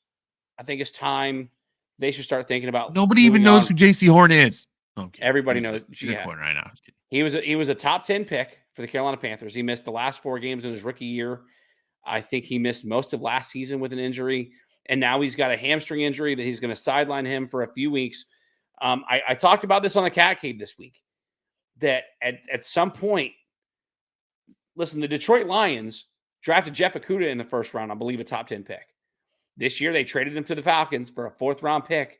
I think it's time they should start thinking about. Nobody even knows who J.C. Horn is. Everybody knows. He's a corner right now. He was a top 10 pick for the Carolina Panthers. He missed the last 4 games in his rookie year. I think he missed most of last season with an injury, and now he's got a hamstring injury that he's going to sideline him for a few weeks. I talked about this on the Cat Cave this week. That at some point, listen, the Detroit Lions drafted Jeff Okudah in the first round, I believe a top 10 pick. This year, they traded him to the Falcons for a 4th-round pick,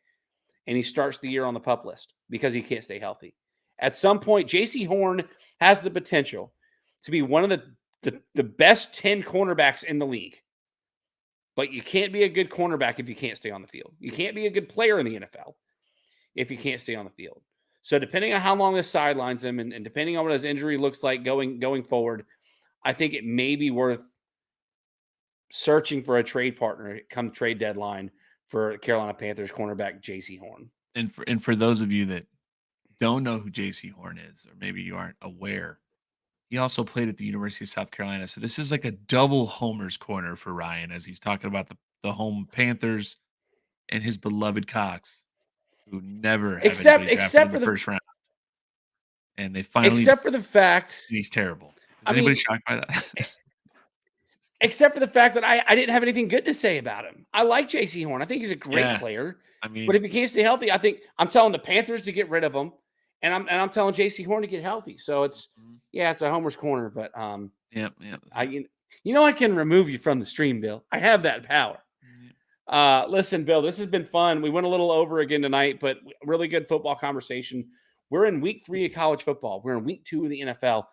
and he starts the year on the PUP list because he can't stay healthy. At some point, J.C. Horn has the potential to be one of the best 10 cornerbacks in the league. But you can't be a good cornerback if you can't stay on the field. You can't be a good player in the NFL if you can't stay on the field. So depending on how long this sidelines him and depending on what his injury looks like going forward, I think it may be worth searching for a trade partner come trade deadline for Carolina Panthers cornerback J.C. Horn. And for those of you that don't know who J.C. Horn is, or maybe you aren't aware, he also played at the University of South Carolina. So this is like a double Homer's Corner for Ryan as he's talking about the home Panthers and his beloved Cox, who never have except for the first round. And they finally, except for the fact he's terrible. Is anybody shocked by that? Except for the fact that I didn't have anything good to say about him. I like J.C. Horn. I think he's a great player. I mean, but if he can't stay healthy, I think I'm telling the Panthers to get rid of him, and I'm telling J.C. Horn to get healthy. So it's a Homer's Corner, but I can remove you from the stream, Bill. I have that power. Listen, Bill, this has been fun. We went a little over again tonight, but really good football conversation. We're in week 3 of college football. We're in week 2 of the NFL.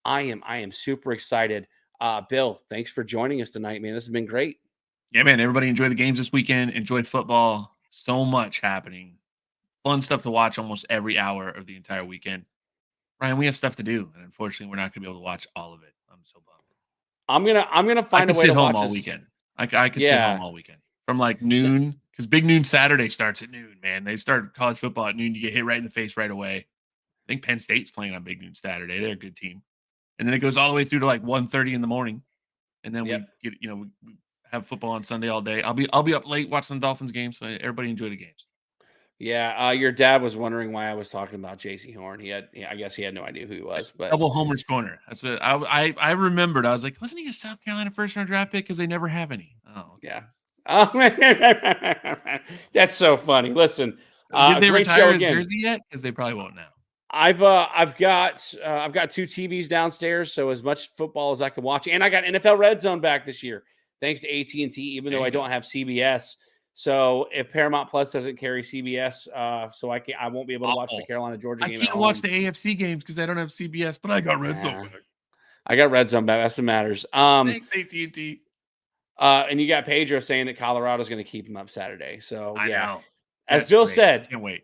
I am super excited. Bill, thanks for joining us tonight, man. This has been great. Yeah, man. Everybody enjoyed the games this weekend. Enjoyed football. So much happening. Fun stuff to watch almost every hour of the entire weekend. Ryan, we have stuff to do, and unfortunately, we're not going to be able to watch all of it. I'm so bummed. I'm gonna find a way to watch all weekend. I could sit home all weekend from like noon because Big Noon Saturday starts at noon. Man, they start college football at noon. You get hit right in the face right away. I think Penn State's playing on Big Noon Saturday. They're a good team. And then it goes all the way through to like 1:30 in the morning. And then we get, we have football on Sunday all day. I'll be up late watching the Dolphins games. So everybody enjoy the games. Yeah. Your dad was wondering why I was talking about J.C. Horn. I guess he had no idea who he was, but double Homer's Corner. That's what I remembered. I was like, wasn't he a South Carolina first-round draft pick? Because they never have any. Oh, okay. Yeah. That's so funny. Listen, did they retire his jersey yet? Because they probably won't now. I've got 2 TVs downstairs, so as much football as I can watch, and I got NFL Red Zone back this year, thanks to AT&T. Even though I don't have CBS, so if Paramount Plus doesn't carry CBS, so I won't be able to watch the Carolina Georgia game. I can't watch the AFC games because I don't have CBS, but I got Red Zone back. I got Red Zone back. That's what matters. Thanks AT&T. And you got Pedro saying that Colorado's going to keep him up Saturday. So I know. As Bill said, can't wait.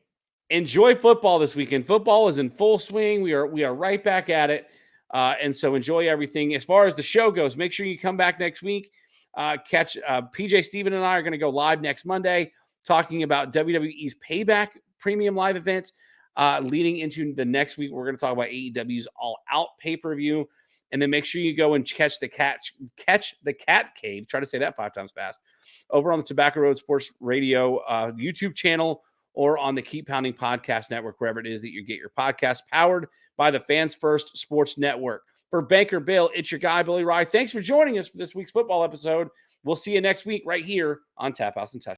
enjoy football this weekend. Football is in full swing. We are right back at it. And so enjoy everything. As far as the show goes, make sure you come back next week. Catch PJ Steven and I are going to go live next Monday talking about WWE's Payback premium live event. Leading into the next week, we're going to talk about AEW's All Out pay-per-view. And then make sure you go and catch the Cat Cave. Try to say that 5 times fast. Over on the Tobacco Road Sports Radio YouTube channel or on the Keep Pounding Podcast Network, wherever it is that you get your podcast, powered by the Fans First Sports Network. For Banker Bill, it's your guy, Billy Rye. Thanks for joining us for this week's football episode. We'll see you next week right here on Tap House and Touch.